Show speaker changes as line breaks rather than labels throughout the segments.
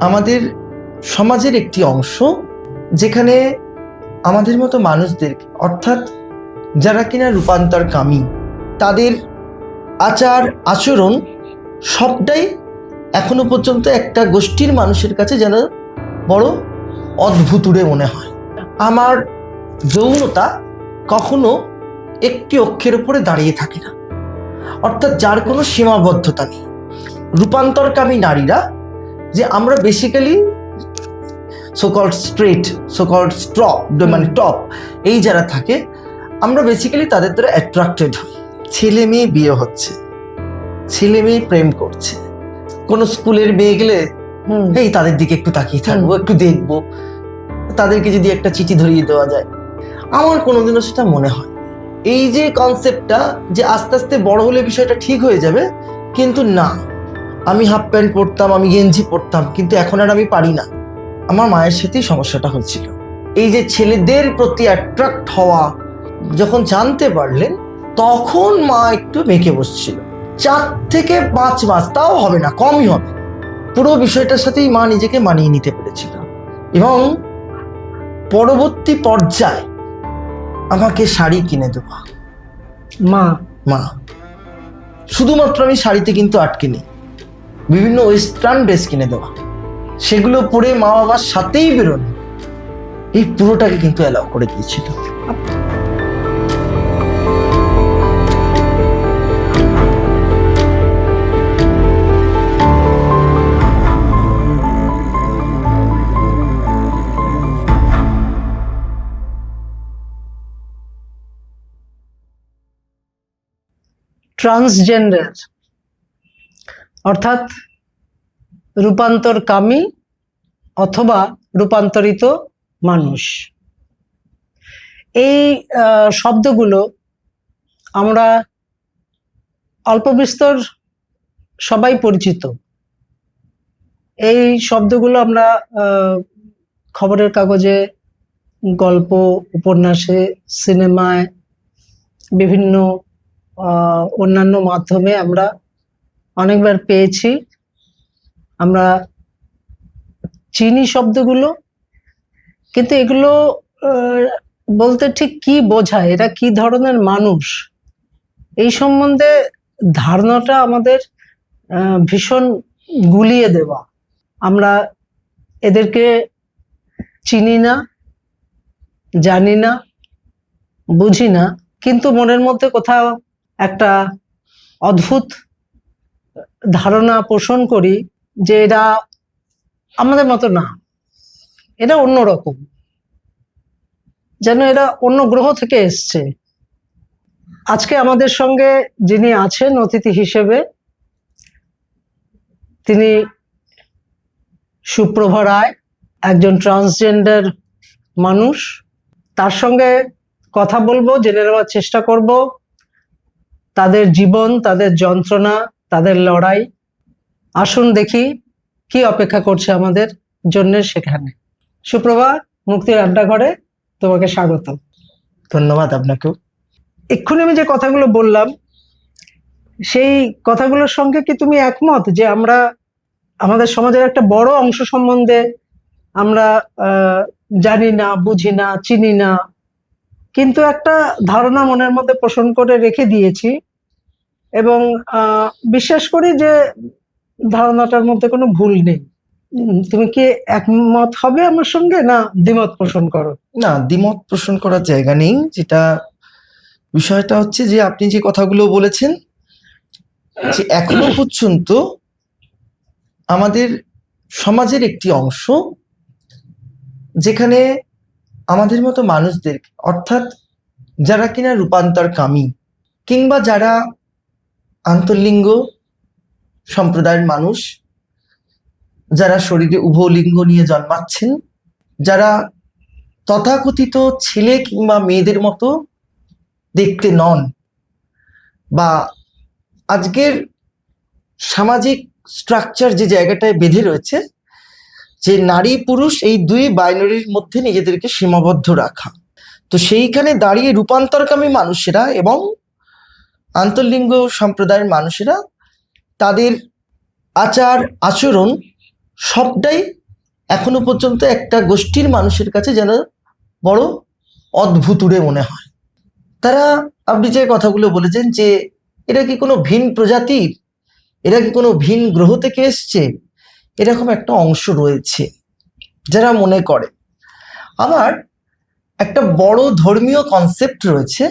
আমাদের সমাজের একটি অংশ যেখানে আমাদের মতো মানুষদেরকে, অর্থাৎ যারা কিনা রূপান্তরকামী, তাদের আচার আচরণ সবটাই এখনো পর্যন্ত একটা গোষ্ঠীর মানুষের কাছে যেন বড় অদ্ভুতুড়ে মনে হয়। আমার যৌনতা কখনো একটি অক্ষের উপরে দাঁড়িয়ে থাকে না, অর্থাৎ যার কোনো সীমাবদ্ধতা নেই। রূপান্তরকামী নারীরা, যে আমরা বেসিক্যালি সোকল্ড স্ট্রেট, সোকল্ড স্ট্রপ মানে টপ, এই যারা থাকে, আমরা বেসিক্যালি তাদের দ্বারা অ্যাট্রাক্টেড হই। ছেলে মেয়ে বিয়ে হচ্ছে, ছেলে মেয়ে প্রেম করছে, কোনো স্কুলের মেয়ে গেলে এই তাদের দিকে একটু তাকিয়ে থাকবো, একটু দেখবো, তাদেরকে যদি একটা চিঠি ধরিয়ে দেওয়া যায়। আমার কোনোদিনও সেটা মনে হয় এই যে কনসেপ্টটা যে আস্তে আস্তে বড় হলে বিষয়টা ঠিক হয়ে যাবে, কিন্তু না। আমি হাফ প্যান্ট পরতাম, আমি গেঞ্জি পরতাম, কিন্তু এখন আর আমি পারি না। আমার মায়ের সাথেই সমস্যাটা হয়েছিল। এই যে ছেলেদের প্রতি অ্যাট্রাক্ট হওয়া যখন জানতে পারলেন, তখন মা একটু মেকে বসছিল। 4 থেকে 5 মাস, তাও হবে না, কমই হবে, পুরো বিষয়টার সাথেই মা নিজেকে মানিয়ে নিতে পেরেছিল। এবং পরবর্তী পর্যায়ে আমাকে শাড়ি কিনে দেওয়া। মা শুধুমাত্র আমি শাড়িতে কিন্তু আটকে নেই, বিভিন্ন ওয়েস্টার্ন ড্রেস কিনে দেওয়া, সেগুলো পরে মা বাবার সাথেই বেরোনো, এই পুরোটাকে কিন্তু অ্যালাউ করে দিয়েছিল।
ট্রান্সজেন্ডার অর্থাৎ রূপান্তরকামী অথবা রূপান্তরিত মানুষ, এই শব্দগুলো আমরা অল্প বিস্তর সবাই পরিচিত। এই শব্দগুলো আমরা খবরের কাগজে, গল্প, উপন্যাসে, সিনেমায়, বিভিন্ন অন্যান্য মাধ্যমে আমরা অনেকবার পেয়েছি। আমরা চিনি শব্দগুলো, কিন্তু এগুলো বলতে ঠিক কি বোঝায়, এরা কি ধরনের মানুষ, এই সম্বন্ধে ধারণাটা আমাদের ভীষণ গুলিয়ে দেওয়া। আমরা এদেরকে চিনি না, জানি না, বুঝি না, কিন্তু মনের মধ্যে কোথাও একটা অদ্ভুত ধারণা পোষণ করি যে এরা আমাদের মতো না, এরা অন্যরকম, যেন এরা অন্য গ্রহ থেকে এসছে। আজকে আমাদের সঙ্গে যিনি আছেন অতিথি হিসেবে, তিনি সুপ্রভা রায়, একজন ট্রান্সজেন্ডার মানুষ। তার সঙ্গে কথা বলবো, জেনে নেওয়ার চেষ্টা করব তাদের জীবন, তাদের যন্ত্রণা, তাদের লড়াই। আসুন দেখি কি অপেক্ষা করছে আমাদের জন্য সেখানে। সুপ্রভা, মুক্তির আড্ডাঘরে তোমাকে স্বাগত।
ধন্যবাদ আপনাকেও।
এক্ষুনি আমি যে কথাগুলো বললাম, সেই কথাগুলোর সঙ্গে কি তুমি একমত যে আমরা আমাদের সমাজের একটা বড় অংশ সম্বন্ধে আমরা জানি না, বুঝি না, চিনি না, কিন্তু একটা ধারণা মনের মধ্যে পোষণ করে রেখে দিয়েছি, এবং বিশ্বাস করি যে ধারণাটার মধ্যে কোনো ভুল নেই। তুমি কি একমত হবে আমার সঙ্গে, না দ্বিমত পোষণ করো?
না, দ্বিমত পোষণ করার জায়গা নেই। যেটা বিষয়টা হচ্ছে যে আপনি যে কথাগুলো বলেছেন, যে এখনো পর্যন্ত আমাদের সমাজের একটি অংশ যেখানে আমাদের মতো মানুষদেরকে, অর্থাৎ যারা কিনা রূপান্তরকামী কিংবা যারা আন্তর্লিঙ্গ সম্প্রদায়ের মানুষ, যারা শরীরে উভয় লিঙ্গ নিয়ে জন্মাচ্ছেন, যারা তথাকথিত ছেলে কিংবা মেয়েদের মতো দেখতে নন, বা আজকের সামাজিক স্ট্রাকচার যে জায়গাটায় বেঁধে রয়েছে, যে নারী পুরুষ এই দুই বাইনারির মধ্যে নিজেদেরকে সীমাবদ্ধ রাখা, তো সেইখানে দাঁড়িয়ে রূপান্তরকামী মানুষেরা এবং আন্তর্লিঙ্গ সম্প্রদায়ের মানুষেরা তাদের আচার আচরণ সবটাই এখনো পর্যন্ত একটা গোষ্ঠীর মানুষের কাছে যেন বড় অদ্ভুতুড়ে মনে হয়। তারা, আপনি যে কথাগুলো বলেছেন যে এরা কি কোনো ভিন প্রজাতির, এরা কি কোনো ভিন গ্রহ থেকে এসছে, এরকম একটা অংশ রয়েছে যারা মনে করে। আবার একটা বড় ধর্মীয় কনসেপ্ট রয়েছে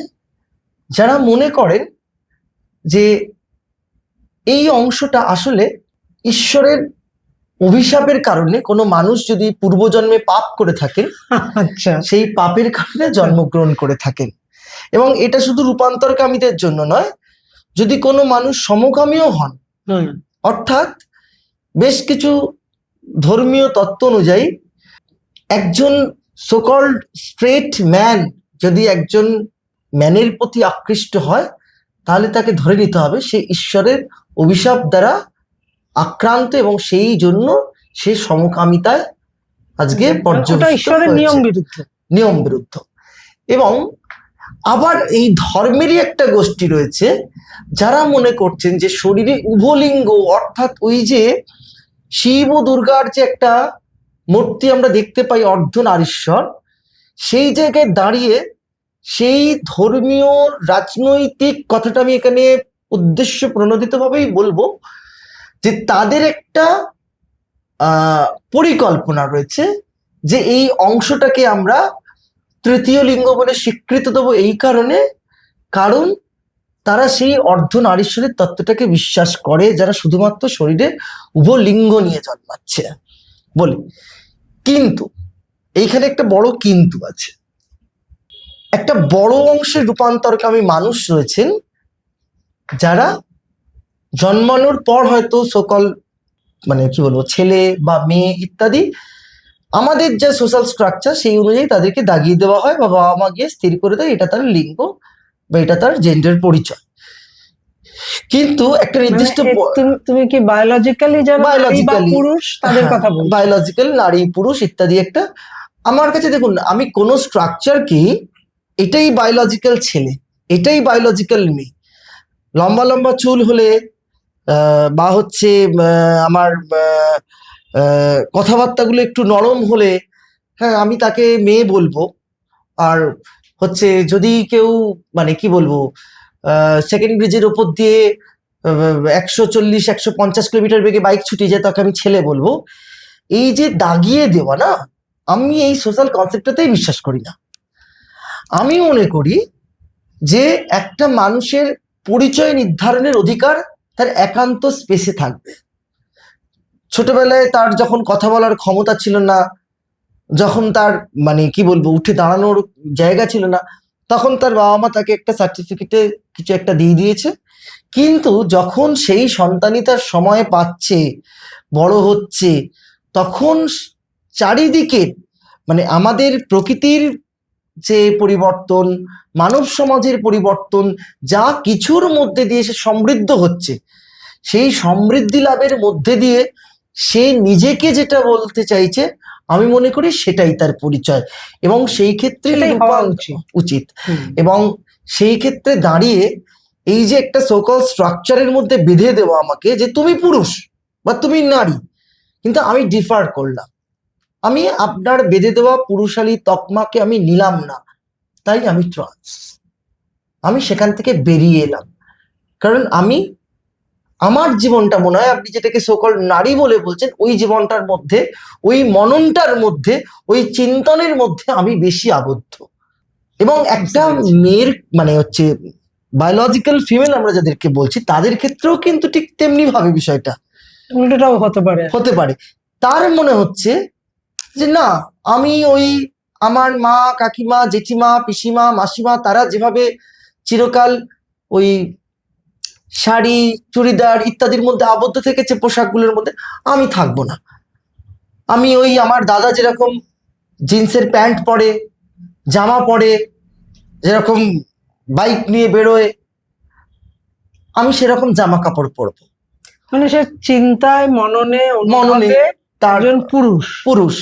যারা মনে করেন যে এই অংশটা আসলে ঈশ্বরের অভিশাপের কারণে, কোনো মানুষ যদি পূর্বজন্মে পাপ করে থাকেন
আচ্ছা,
সেই পাপের কারণে জন্মগ্রহণ করে থাকেন। এবং এটা শুধু রূপান্তরকামীদের জন্য নয়, যদি কোনো মানুষ সমকামীও হন, অর্থাৎ বেশ কিছু ধর্মীয় তত্ত্ব অনুযায়ী একজন সোকল্ড স্ট্রেট ম্যান যদি একজন ম্যানের প্রতি আকৃষ্ট হয়, তাহলে তাকে ধরে নিতে হবে সে ঈশ্বরের অভিশাপ দ্বারা আক্রান্ত, এবং সেই জন্য সে সমকামিতায় আজকে
ওটা
পর্যবেসিত
ঈশ্বরের
হয়েছে।
নিয়ম বিরুদ্ধ।
এবং আবার এই ধর্মেরই একটা গোষ্ঠী রয়েছে যারা মনে করছেন যে শরীরে উভলিঙ্গ, অর্থাৎ ওই যে শিব ও দুর্গার যে একটা মূর্তি আমরা দেখতে পাই অর্ধনারীশ্বর, সেই জায়গায় দাঁড়িয়ে সেই ধর্মীয় রাজনৈতিক কথাটা আমি এখানে উদ্দেশ্য প্রণোদিতভাবেই বলবো, যে তাদের একটা পরিকল্পনা রয়েছে যে এই অংশটাকে আমরা তৃতীয় লিঙ্গ বলে স্বীকৃতি দেবো, এই কারণে কারণ তারা সেই অর্ধনারীশ্বরের তত্ত্বটাকে বিশ্বাস করে, যারা শুধুমাত্র শরীরে উভলিঙ্গ নিয়ে জন্মাচ্ছে বলে। কিন্তু এইখানে একটা বড় কিন্তু আছে। একটা বড় অংশের রূপান্তরকামী মানুষ রয়েছেন যারা জন্মানোর পর হয়তো সকল মানে কি বলবো ছেলে বা মেয়ে ইত্যাদি আমাদের যা সোশ্যাল স্ট্রাকচার সেই অনুযায়ী তাদেরকে দাগিয়ে দেওয়া হয়, বা বাবা মা গিয়ে স্থির করে দেয় এটা তার লিঙ্গ বা এটা তার জেন্ডার পরিচয়। কিন্তু একটা নির্দিষ্ট
তুমি কি বায়োলজিক্যালি যারা নারী বা পুরুষ তাদের কথা বলছো?
বায়োলজিক্যাল নারী পুরুষ ইত্যাদি একটা, আমার কাছে দেখুন আমি কোনো স্ট্রাকচারকেই এটাই বায়োলজিক্যাল ছেলে, এটাই বায়োলজিক্যাল মেয়ে, লম্বা লম্বা চুল হলে বা হচ্ছে আমার কথাবার্তাগুলো একটু নরম হলে, হ্যাঁ আমি তাকে মেয়ে বলবো। আর হচ্ছে যদি কেউ মানে কি বলবো সেকেন্ড ব্রিজের ওপর দিয়ে 140-150 কিলোমিটার বেগে বাইক ছুটিয়ে যায়, তাকে আমি ছেলে বলবো। এই যে দাগিয়ে দেওয়া না, আমি এই সোশ্যাল কনসেপ্টটাতেই বিশ্বাস করি না। আমি মনে করি যে একটা মানুষের পরিচয় নির্ধারণের অধিকার তার একান্ত স্পেসে থাকবে। ছোটবেলায় তার যখন কথা বলার ক্ষমতা ছিল না, যখন তার মানে কি বলবো উঠে দাঁড়ানোর জায়গা ছিল না, তখন তার বাবা মা তাকে একটা সার্টিফিকেটে কিছু একটা দিয়ে দিয়েছে। কিন্তু যখন সেই সন্তানই তার সময় পাচ্ছে, বড় হচ্ছে, তখন চারিদিকে মানে আমাদের প্রকৃতির যে পরিবর্তন, মানব সমাজের পরিবর্তন, যা কিছুর মধ্যে দিয়ে সে সমৃদ্ধ হচ্ছে, সেই সমৃদ্ধি লাভের মধ্যে দিয়ে সে নিজেকে যেটা বলতে চাইছে, আমি মনে করি সেটাই তার পরিচয়, এবং সেই ক্ষেত্রে উচিত। এবং সেই ক্ষেত্রে দাঁড়িয়ে এই যে একটা সোকল স্ট্রাকচারের মধ্যে বেঁধে দেওয়া আমাকে যে তুমি পুরুষ বা তুমি নারী, কিন্তু আমি ডিফার করলাম, আমি আপনার বেঁধে দেওয়া পুরুষালী তকমাকে আমি নিলাম না, তাই আমি ট্রান্স, আমি সেখান থেকে বেরিয়ে এলাম। কারণ আমি আমার জীবনটা মনে হয় আপনি যেটাকে সকল নারী বলে বলছেন, ওই জীবনটার মধ্যে, ওই মননটার মধ্যে, ওই চিন্তনের মধ্যে আমি বেশি আবদ্ধ। এবং একটা মেয়ের মানে হচ্ছে বায়োলজিক্যাল ফিমেল আমরা যাদেরকে বলছি, তাদের ক্ষেত্রেও কিন্তু ঠিক তেমনি ভাবে বিষয়টা
উল্টোটাও হতে পারে।
তার মনে হচ্ছে যে না, আমি ওই আমার মা, কাকিমা, জেঠিমা, পিসিমা, মাসিমা তারা যেভাবে চিরকাল ওই শাড়ি, চুড়িদার ইত্যাদির মধ্যে আবদ্ধ থেকেছে, পোশাকগুলোর মধ্যে, আমি থাকবো না। আমি ওই আমার দাদা যেরকম জিন্সের প্যান্ট পরে, জামা পরে, যেরকম বাইক নিয়ে বেরোয়, আমি সেরকম জামা কাপড় পরবো।
মানে সে চিন্তায় মননে তার পুরুষ,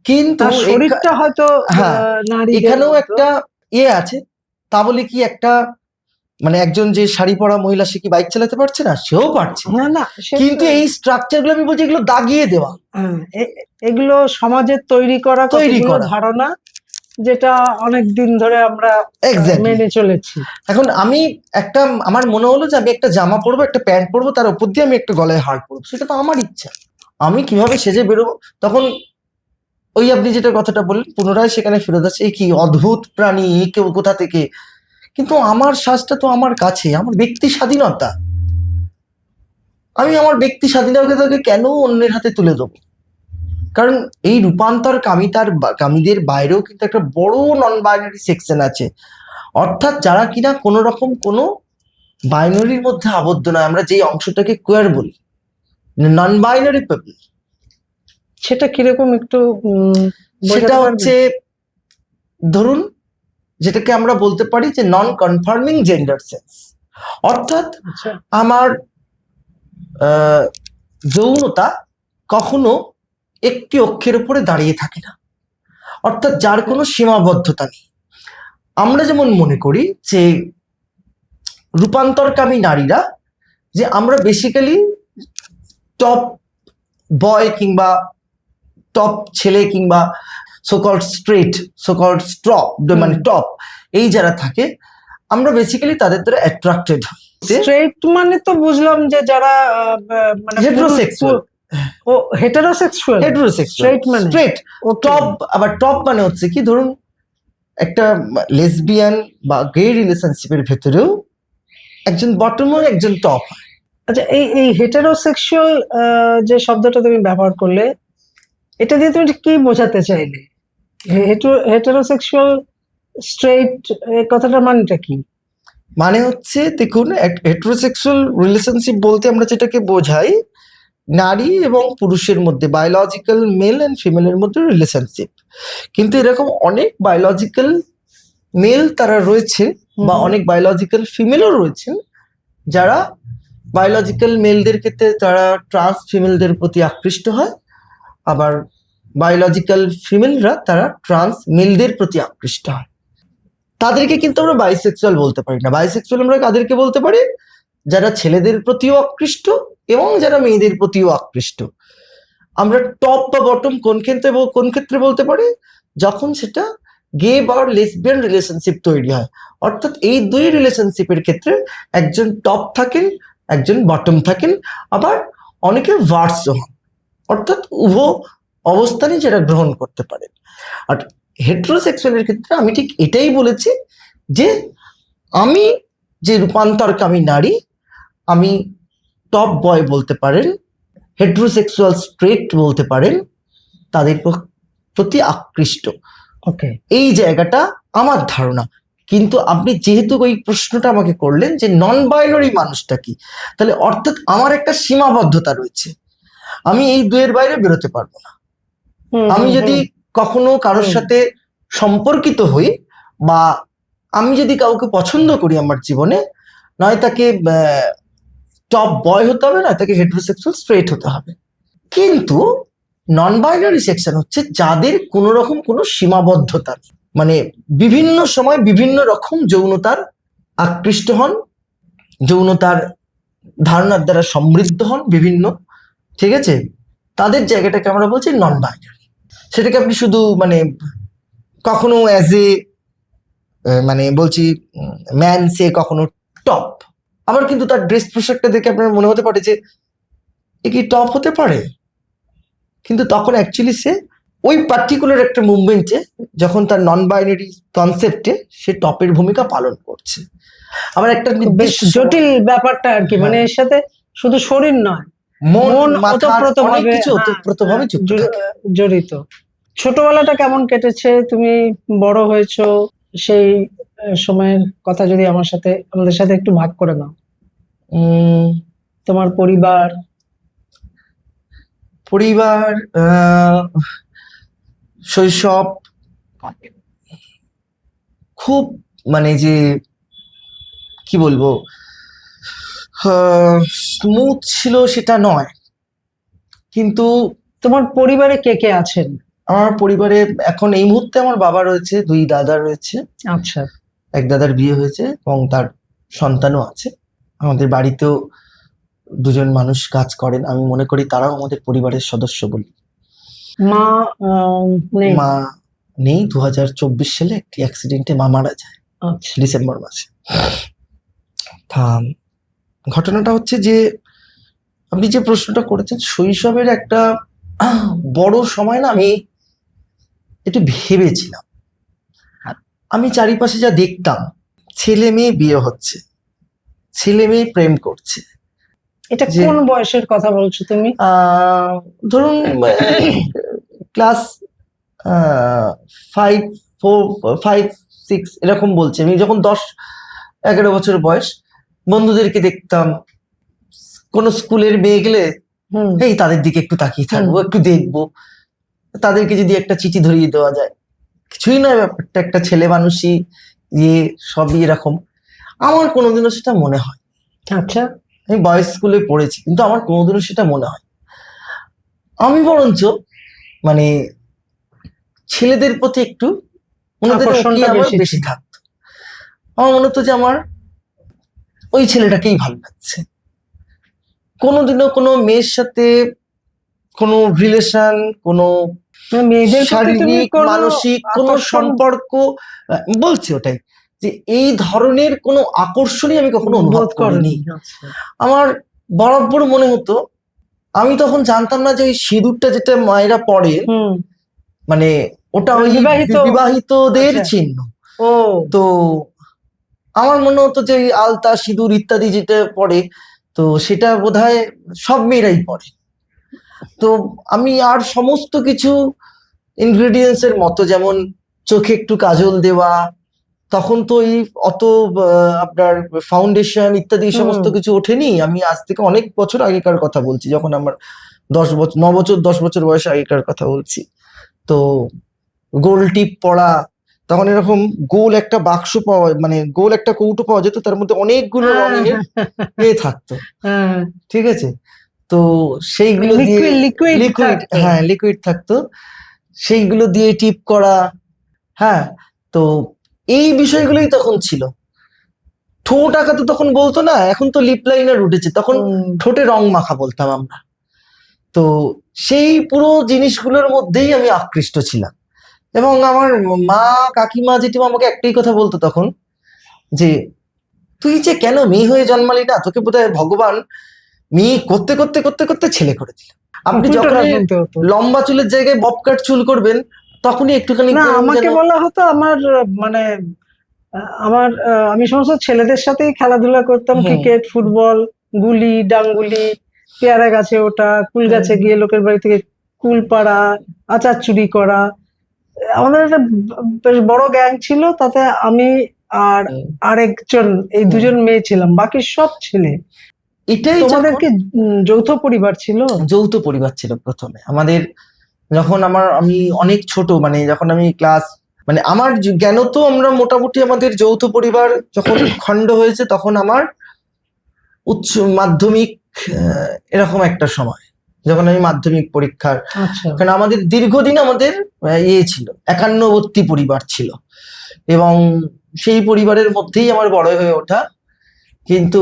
কিন্তু শরীরটা হয়তো
হ্যাঁ, এখানেও একটা ইয়ে আছে। তা বলে কি একটা মানে একজন যে শাড়ি পরা মহিলা, সে কি বাইক চালাতে পারছে না? সেও পারছে।
না না
কিন্তু এই স্ট্রাকচার গুলো আমি বলছি এগুলো দাগিয়ে দেওয়া,
এগুলো সমাজের তৈরি করা ধারণা, যেটা অনেক দিন ধরে আমরা মেনে চলেছি।
এখন আমি একটা, আমার মনে হলো যে আমি একটা জামা পরবো, একটা প্যান্ট পরবো, তার উপর দিয়ে আমি একটা গলায় হার পরবো, সেটা তো আমার ইচ্ছা, আমি কিভাবে সেজে বেরোবো। তখন ওই আপনি যেটা কথাটা বললেন, পুনরায় সেখানে ফেরত আসছে, এই কি অদ্ভুত প্রাণী, কেউ কোথা থেকে। কিন্তু আমার শ্বাসটা তো আমার কাছে, আমার ব্যক্তি স্বাধীনতা, আমি আমার ব্যক্তি স্বাধীনতাকে কেন অন্যের হাতে তুলে দেবো? কারণ এই রূপান্তর কামীদের বাইরেও কিন্তু একটা বড় নন বাইনারি সেকশন আছে, অর্থাৎ যারা কিনা কোনো রকম কোনো বাইনারির মধ্যে আবদ্ধ নয়, আমরা যেই অংশটাকে কোয়ার বলি, নন বাইনারি পিপল।
সেটা কিরকম একটু
সেটা হচ্ছে, ধরুন যেটাকে আমরা বলতে পারি যে নন কনফার্মিং জেন্ডার সেন্স, অর্থাৎ আমার যৌনতা কখনো একটি অক্ষের উপরে দাঁড়িয়ে থাকে না, অর্থাৎ যার কোনো সীমাবদ্ধতা নেই। আমরা যেমন মনে করি যে রূপান্তরকামী নারীরা, যে আমরা বেসিক্যালি টপ বয় কিংবা টপ ছেলে কিংবা সোকল্ড স্ট্রেট, সোকল্ড স্ট্রপ, মানে টপ, এই যারা থাকে, আমরা বেসিক্যালি তাদের দ্বারা অ্যাট্রাক্টেড হই।
স্ট্রেট মানে তো বুঝলাম যে যারা মানে
হেটেরোসেক্সুয়াল,
ও হেটেরোসেক্সুয়াল, স্ট্রেট মানে
স্ট্রেট। টপ, আবার টপ মানে হচ্ছে কি, ধরুন একটা লেসবিয়ান বা গে রিলেশনশিপের ভেতরেও একজন বটম আর একজন টপ হয়।
আচ্ছা, এই হেটেরোসেক্সুয়াল যে শব্দটা তুমি ব্যবহার করলে, এটা দিয়ে তুমি কি বোঝাতে চাইলে? হেটেরোসেক্সুয়াল স্ট্রেট কথাটার মানেটা কি?
মানে হচ্ছে, দেখুন, হেটেরোসেক্সুয়াল রিলেশনশিপ বলতে আমরা যেটাকে বোঝাই, নারী এবং পুরুষের মধ্যে, বায়োলজিক্যাল মেল অ্যান্ড ফিমেলের মধ্যে রিলেশনশিপ। কিন্তু এরকম অনেক বায়োলজিক্যাল মেল তারা রয়েছে, বা অনেক বায়োলজিক্যাল ফিমেলও রয়েছেন, যারা বায়োলজিক্যাল মেলদের ক্ষেত্রে তারা ট্রান্স ফিমেলদের প্রতি আকৃষ্ট হয়, আবার বায়োলজিক্যাল ফিমেলরা তারা ট্রান্স মেলদের প্রতি আকৃষ্ট হয়। তাদেরকে কিন্তু আমরা বাইসেক্সুয়াল বলতে পারি না। বাইসেক্সুয়াল আমরা কাদেরকে বলতে পারি? যারা ছেলেদের প্রতিও আকৃষ্ট এবং যারা মেয়েদের প্রতিও আকৃষ্ট। আমরা টপ বা বটম কোন ক্ষেত্রে বলতে পারি? যখন সেটা গে বা লেসবিয়ান রিলেশনশিপ তৈরি হয়, অর্থাৎ এই দুই রিলেশনশিপের ক্ষেত্রে একজন টপ থাকেন, একজন বটম থাকেন, আবার অনেকে ভার্সও হন, অর্থাৎ উভয় অবস্থানই যারা গ্রহণ করতে পারেন। আর হেটেরোসেক্সুয়ালের ক্ষেত্রে আমি ঠিক এটাই বলেছি যে আমি যে রূপান্তরকামী নারী, আমি টপ বয় বলতে পারেন, হেটেরোসেক্সুয়াল স্ট্রেট বলতে পারেন, তাদের প্রতি আকৃষ্ট।
ওকে,
এই জায়গাটা আমার ধারণা। কিন্তু আপনি যেহেতু ওই প্রশ্নটা আমাকে করলেন যে নন বাইনারি মানুষটা কি, তাহলে অর্থাৎ আমার একটা সীমাবদ্ধতা রয়েছে, আমি এই দুয়ের বাইরে বেরোতে পারবো না। আমি যদি কখনো কারোর সাথে সম্পর্কিত হই, বা আমি যদি কাউকে পছন্দ করি আমার জীবনে, নয় তাকে টপ বয় হতে হবে, না তাকে হেটেরোসেক্সুয়াল স্ট্রেট হতে হবে। কিন্তু নন বাইনারি সেকশন হচ্ছে যাদের কোনো রকম কোনো সীমাবদ্ধতা নেই, মানে বিভিন্ন সময় বিভিন্ন রকম যৌনতার আকৃষ্ট হন, যৌনতার ধারণার দ্বারা সমৃদ্ধ হন বিভিন্ন, ঠিক আছে, তাদের জায়গাটাকে আমরা বলছি নন বাইনারি। সেটাকে আপনি শুধু মানে কখনো অ্যাজ এ মানে বলছি ম্যান, সে কখনো টপ, আবার কিন্তু তার ড্রেস পোশাকটা দেখে আপনার মনে হতে পারে যে এ কি টপ হতে পারে, কিন্তু তখন অ্যাকচুয়ালি সে ওই পার্টিকুলার একটা মুভমেন্টে, যখন তার নন বাইনারি কনসেপ্টে সে টপের ভূমিকা পালন করছে। আবার একটা
বেশ জটিল ব্যাপারটা আর কি, মানে এর সাথে শুধু শরীর নয়,
মন, মাথা, অনেক কিছু ওতপ্রোতভাবে
জড়িত। ছোটবেলাটা কেমন কেটেছে? তুমি বড় হয়েছো, সেই সময়ের কথা যদি আমাদের সাথে একটু ভাগ করে নাও। তোমার পরিবার
শৈশব খুব, মানে যে কি বলবো, স্মুথ ছিল সেটা নয়। কিন্তু
তোমার পরিবারে কে কে আছেন?
আমার পরিবারে এখন এই মুহূর্তে আমার বাবা রয়েছে, দুই দাদা রয়েছে।
আচ্ছা।
এক দাদার বিয়ে হয়েছে এবং তার সন্তানও আছে। আমাদের বাড়িতেও দুজন মানুষ কাজ করেন, আমি মনে করি তারাও আমাদের পরিবারের সদস্য বলি।
মা নেই?
মা নেই, 2024 সালে একটি অ্যাক্সিডেন্টে মা মারা যায়
আচ্ছা।
ডিসেম্বর মাসে। তা ঘটনাটা হচ্ছে যে আপনি যে প্রশ্নটা করেছেন, শৈশবের একটা বড় সময় না আমি একটু ভেবেছিলাম। আমি চারিপাশে যা দেখতাম, ছেলে মেয়ে বিয়ে হচ্ছে, ছেলে মেয়ে প্রেম করছে।
এটা
যে-
কোন বয়সের কথা বলছো তুমি?
ধরুন ক্লাস 5, 4, 5, 6 এরকম বলছে। আমি যখন 10-11 বছর বয়স, বন্ধুদেরকে দেখতাম কোন স্কুলের মেয়ে গেলে
হুম।
এই তাদের দিকে একটু তাকিয়ে থাকবো, একটু দেখবো, তাদেরকে যদি একটা চিঠি ধরিয়ে দেওয়া যায়। কিছুই নয় ব্যাপারটা, একটা ছেলে মানুষই, ইয়ে সবই এরকম। আমার কোনোদিনও সেটা মনে হয়,
আচ্ছা।
আমি বয়েজ স্কুলে পড়েছি, কিন্তু আমার কোনোদিনও সেটা মনে হয়। আমি বরঞ্চ মানে ছেলেদের প্রতি একটু ওনাদের
আকর্ষণটা
আমার
বেশি
বেশি
ছিল।
থাকতো। আমার মনে হতো যে আমার ওই ছেলেটাকেই ভালো লাগছে। কোনোদিনও কোনো মেয়ের সাথে কোনো রিলেশন, কোনো
মানে মেয়েদের প্রতি তুমি
শারীরিক
কোনো
মানসিক কোনো
আকর্ষণ?
সম্পর্ক, বলছি ওটাই, যে এই ধরনের কোনো আকর্ষণই আমি কখনো অনুভব
বোধ
করিনি।
করনি। আচ্ছা।
আমার বরাবর মনে হতো, আমি তখন জানতাম না যে ওই সিঁদুরটা যেটা মায়েরা পরে,
হুম।
মানে ওটা ওই বিবাহিতদের
আচ্ছা।
চিহ্ন।
ও।
তো আমার মনে হতো যে ওই আলতা সিঁদুর ইত্যাদি যেটা পরে, তো সেটা বোধহয় সব মেয়েরাই পরে। তো আমি আর সমস্ত কিছু ইনগ্রেডিয়েন্টস এর মতো, যেমন চোখে একটু কাজল দেওয়া, তখন তো এই অত আপনার ফাউন্ডেশন ইত্যাদি সমস্ত কিছু ওঠেনি। আমি আজ থেকে অনেক বছর আগেকার কথা বলছি, যখন আমার 9 বছর 10 বছর বয়স আগেকার কথা বলছি। তো গোল টিপ পড়া, তখন এরকম গোল একটা বাক্স পাওয়া, মানে গোল একটা কৌটো পাওয়া যেত, তার মধ্যে অনেকগুলো রঙের থাকতো, ঠিক আছে? তো সেইগুলো দিয়ে লিকুইড, হ্যাঁ লিকুইড থাকতো, সেইগুলো দিয়ে টিপ করা। হ্যাঁ, তো এই বিষয়গুলোই তখন ছিল। ঠোঁট আঁকা তো তখন বলতো না, এখন তো লিপ লাইনার উঠেছে, তখন ঠোঁটে রং মাখা বলতাম আমরা। তো সেই পুরো জিনিসগুলোর মধ্যেই আমি আকৃষ্ট ছিলাম। এবং আমার মা, কাকিমা, জেঠিমা আমাকে একটাই কথা বলতো তখন, যে তুই যে কেন মেয়ে হয়ে জন্মালি না, তোকে বোধহয় ভগবান মেয়ে করতে করতে করতে করতে ছেলে করে দিল। আপনি যখন লম্বা চুলের জায়গায় ববকাট চুল করবেন, তখনই একটুখানি
না, আমাকে বলা হতো আমার মানে আমি সমস্ত ছেলেদের সাথেই খেলাধুলা করতাম, ক্রিকেট, ফুটবল, গুলি, ডাঙ্গুলি, পেয়ারা গাছে ওঠা, কুল গাছে গিয়ে লোকের বাড়ি থেকে কুল পাড়া, আচার চুরি করা। আমাদের একটা বেশ বড় গ্যাং ছিল, তাতে আমি আর আরেকজন, এই দুজন মেয়ে ছিলাম, বাকি সব ছেলে।
এটাই
তোমাদের কি যৌথ পরিবার ছিল?
যৌথ পরিবার ছিল প্রথমে আমাদের। যখন আমি অনেক ছোট, মানে যখন আমি ক্লাস, মানে আমার জ্ঞান তো আমরা মোটামুটি আমাদের যৌথ পরিবার যখন খণ্ড হয়েছে, তখন আমার উচ্চ মাধ্যমিক এরকম একটা সময়, যখন আমি মাধ্যমিক পরীক্ষার, কারণ আমাদের দীর্ঘদিন আমাদের ইয়ে ছিল, একান্নবর্তী পরিবার ছিল, এবং সেই পরিবারের মধ্যেই আমার বড় হয়ে ওঠা। কিন্তু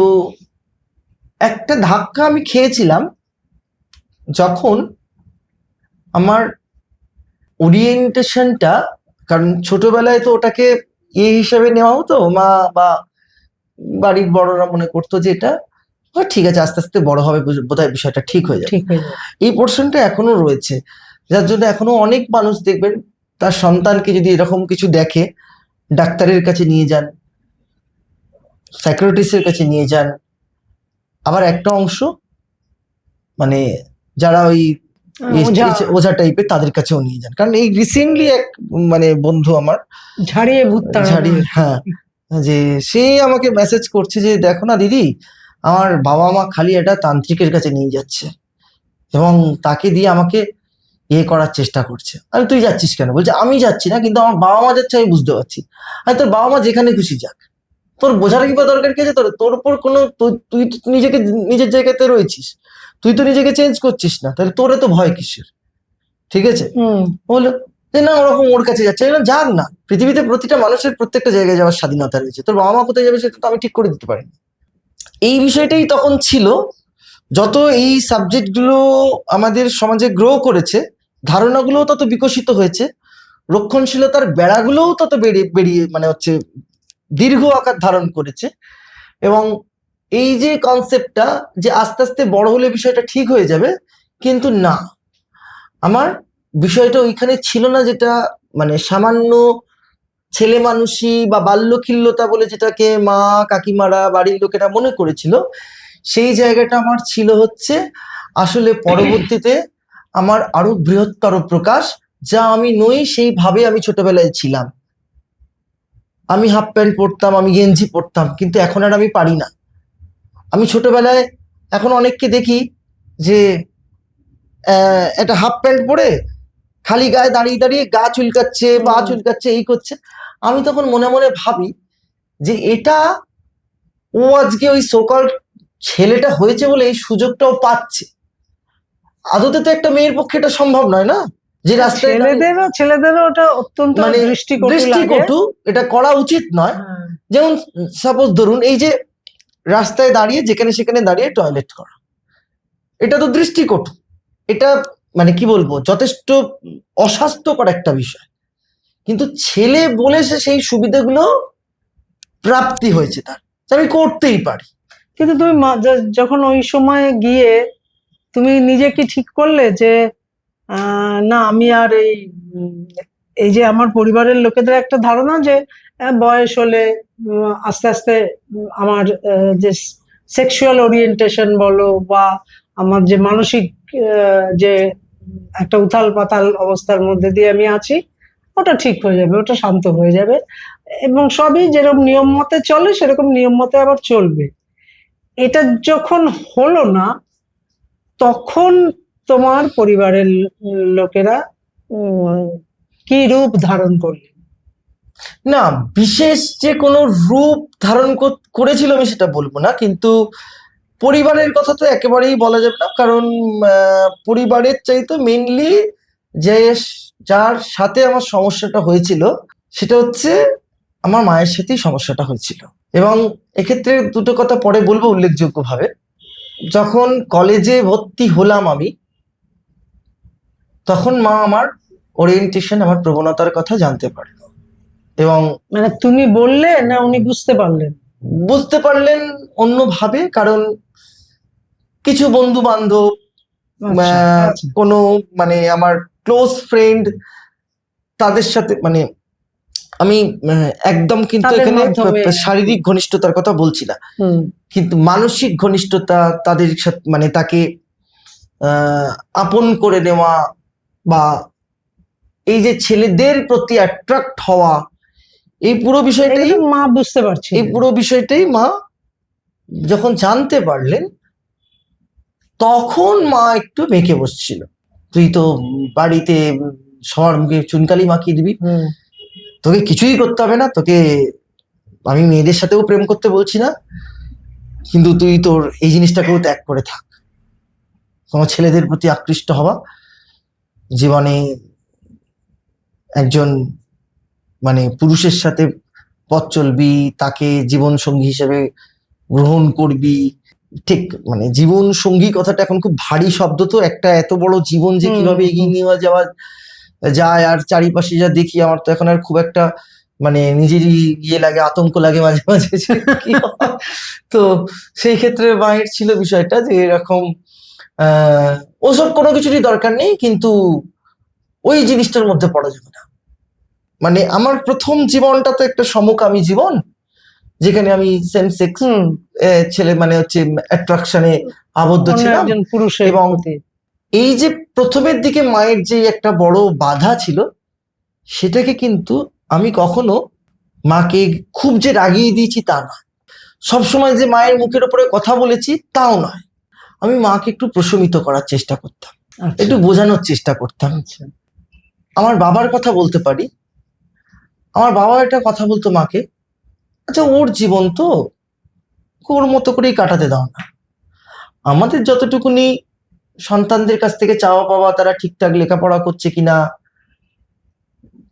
একটা ধাক্কা আমি খেয়েছিলাম, যখন আমার ওরিয়েন্টেশনটা, কারণ ছোটবেলায় তো ওটাকে ইয়ে হিসেবে নেওয়া হতো, মা বা বাড়ির বড়রা মনে করতো যে এটা ঠিক আছে, আস্তে আস্তে বড় হবে বোধহয় বিষয়টা ঠিক হয়ে যাবে। এই পোর্শনটা এখনো রয়েছে, যার জন্য এখনো অনেক মানুষ দেখবেন তার সন্তানকে যদি এরকম কিছু দেখে, ডাক্তারের কাছে নিয়ে যান, সাইকিয়াট্রিস্টের কাছে নিয়ে যান। আবার একটা অংশ মানে যারা ওই ওঝা টাইপের, তাদের কাছেও নিয়ে যান। কারণ এই রিসেন্টলি এক মানে বন্ধু আমার হ্যাঁ, যে সে আমাকে মেসেজ করছে যে দেখো না দিদি, আমার বাবা মা খালি একটা তান্ত্রিকের কাছে নিয়ে যাচ্ছে এবং তাকে দিয়ে আমাকে ইয়ে করার চেষ্টা করছে। আমি তুই যাচ্ছিস কেন? বলছে আমি যাচ্ছি না, কিন্তু আমার বাবা মা যাচ্ছে, আমি বুঝতে পারছি। আর তোর বাবা মা যেখানে খুশি যাক, তোর বোঝার কি বা দরকার কি আছে? তোর উপর কোনো, তুই নিজেকে নিজের জায়গাতে রয়েছিস, তুই তো নিজেকে চেঞ্জ করছিস না, তাহলে তোর তো ভয় কিসের? ঠিক আছে, বলো যে না ওরকম ওর কাছে যাচ্ছে, আমি বললাম, যাক না, পৃথিবীতে প্রতিটা মানুষের প্রত্যেকটা জায়গায় যাওয়ার স্বাধীনতা রয়েছে, তোর বাবা মা কোথায় যাবে সেটা তো আমি ঠিক করে দিতে পারি না। এই বিষয়টাই তখন ছিল। যত এই সাবজেক্টগুলো আমাদের সমাজে গ্রো করেছে, ধারণাগুলো তত বিকশিত হয়েছে, রক্ষণশীলতার বেড়াগুলোও তত বেড়ে বেরিয়ে মানে হচ্ছে দীর্ঘ আকার ধারণ করেছে। এবং এই যে কনসেপ্টটা যে আস্তে আস্তে বড় হলে বিষয়টা ঠিক হয়ে যাবে, কিন্তু না, আমার বিষয়টা ওইখানে ছিল না, যেটা মানে সামান্য ছেলে মানুষই বা বাল্যখিল্যতা বলে যেটাকে মা কাকিমারা বাড়ির লোকেরা মনে করেছিল, সেই জায়গাটা আমার ছিল হচ্ছে আসলে পরবর্তীতে আমার আরো বৃহত্তর প্রকাশ, যা আমি নই সেইভাবে আমি ছোটবেলায় ছিলাম। আমি হাফ প্যান্ট পরতাম, আমি গেঞ্জি পরতাম, কিন্তু এখন আর আমি পারি না। আমি ছোটবেলায় এখন অনেককে দেখি যে একটা হাফ প্যান্ট পরে খালি গায়ে দাঁড়িয়ে দাঁড়িয়ে গা চুলকাচ্ছে, পা চুলকাচ্ছে, এই করছে। আমি তখন মনে মনে ভাবি যে এটা ও আজকে ওই সোকল ছেলেটা হয়েছে বলে এই সুযোগটাও পাচ্ছে। আদতে তো একটা মেয়ের পক্ষে এটা সম্ভব নয় না, যে রাস্তায়
ছেলেদেরও ওটা অত্যন্ত
মানে
দৃষ্টিকটু লাগে।
দৃষ্টিকটু, এটা করা উচিত নয়।
হ্যাঁ।
যেমন সাপোজ ধরুন এই যে রাস্তায় দাঁড়িয়ে যেখানে সেখানে দাঁড়িয়ে টয়লেট করা, এটা তো দৃষ্টিকটু, এটা মানে কি বলবো যথেষ্ট অস্বাস্থ্যকর একটা বিষয়। কিন্তু ছেলে বলে সে সেই সুবিধাগুলো প্রাপ্তি হয়েছে তার, যে আমি করতেই পারি।
কিন্তু তুমি যখন ওই সময় গিয়ে তুমি নিজে কি ঠিক করলে যে না আমি আর এই যে আমার পরিবারের লোকেদের একটা ধারণা যে বয়স হলে আস্তে আস্তে আমার যে সেক্সুয়াল ওরিয়েন্টেশন বলো বা আমার যে মানসিক যে একটা উথাল পাতাল অবস্থার মধ্যে দিয়ে আমি আছি, ওটা ঠিক হয়ে যাবে, ওটা শান্ত হয়ে যাবে, এবং সবই যেরকম নিয়ম মতে চলে সেরকম নিয়ম মতে আবার চলবে। এটা যখন হলো না, তখন তোমার পরিবারের লোকেরা কি রূপ ধারণ করলেন?
না, বিশেষ যে কোনো রূপ ধারণ করেছিল আমি সেটা বলবো না, কিন্তু পরিবারের কথা তো একেবারেই বলা যাবে না, কারণ পরিবারের চাইতে মেইনলি যে যার সাথে আমার সমস্যাটা হয়েছিল সেটা হচ্ছে আমার মায়ের সাথেই সমস্যাটা হয়েছিল। এবং এক্ষেত্রে দুটো কথা পরে বলবো উল্লেখযোগ্যভাবে। যখন কলেজে ভর্তি হলাম আমি, তখন মা আমার ওরিয়েন্টেশন, আমার প্রবণতার কথা জানতে পারলো, এবং
মানে তুমি বললে না উনি বুঝতে পারলেন?
বুঝতে পারলেন অন্যভাবে, কারণ কিছু বন্ধু বান্ধব, কোনো মানে আমার ক্লোজ ফ্রেন্ড, তাদের সাথে মানে আমি একদম কিন্তু এখানে শারীরিক ঘনিষ্ঠতার কথা বলছি না, কিন্তু মানসিক ঘনিষ্ঠতা, তাদের সাথে মানে তাকে আপন করে নেওয়া, বা এই যে ছেলেদের প্রতি অ্যাট্রাক্ট হওয়া, এই পুরো বিষয়টাই
মা বুঝতে পারছে।
এই পুরো বিষয়টাই মা যখন জানতে পারলেন, তখন মা একটু বেঁকে বসছিল। তুই তো বাড়িতে সবার মুখে চুনকালি মাখিয়ে দিবি, তোকে কিছুই করতে হবে না, তোকে আমি মেয়েদের সাথেও প্রেম করতে বলছি না, কিন্তু তুই তোর এই জিনিসটাকেও ত্যাগ করে থাক। কোনো ছেলেদের প্রতি আকৃষ্ট হওয়া, জীবনে একজন মানে পুরুষের সাথে পথ চলবি, তাকে জীবন সঙ্গী হিসেবে গ্রহণ করবি। ঠিক মানে জীবন সঙ্গী কথাটা এখন খুব ভারী শব্দ, তো একটা এত বড় জীবন যে কিভাবে এগিয়ে নিয়ে যাওয়া যায়, আর চারিপাশে যা দেখি আমার তো এখন আর খুব একটা মানে নিজেরই ইয়ে লাগে, আতঙ্ক লাগে মাঝে মাঝে। তো সেই ক্ষেত্রে মায়ের ছিল বিষয়টা যে এরকম ওসব কোনো কিছুরই দরকার নেই, কিন্তু ওই জিনিসটার মধ্যে পড়া যাবে না। মানে আমার প্রথম জীবনটা তো একটা সমকামী জীবন, যেখানে আমি সেম সেক্স ছেলে মানে হচ্ছে অ্যাট্রাকশনে আবদ্ধ ছিলাম, এবং এই যে প্রথমের দিকে মায়ের যে একটা বড় বাধা ছিল, সেটাকে কিন্তু আমি কখনো মাকে খুব যে রাগিয়ে দিয়েছি তা না, সবসময় যে মায়ের মুখের উপরে কথা বলেছি তাও নয়, আমি মাকে একটু প্রশমিত করার চেষ্টা করতাম, একটু বোঝানোর চেষ্টা করতাম। আমার বাবার কথা বলতে পারি, আমার বাবা একটা কথা বলতো মাকে, আচ্ছা ওর জীবন তো, ওর মতো করেই কাটাতে দাও না, আমাদের যতটুকুনি সন্তানদের কাছ থেকে চাওয়া পাওয়া, তারা ঠিকঠাক লেখাপড়া করছে কিনা,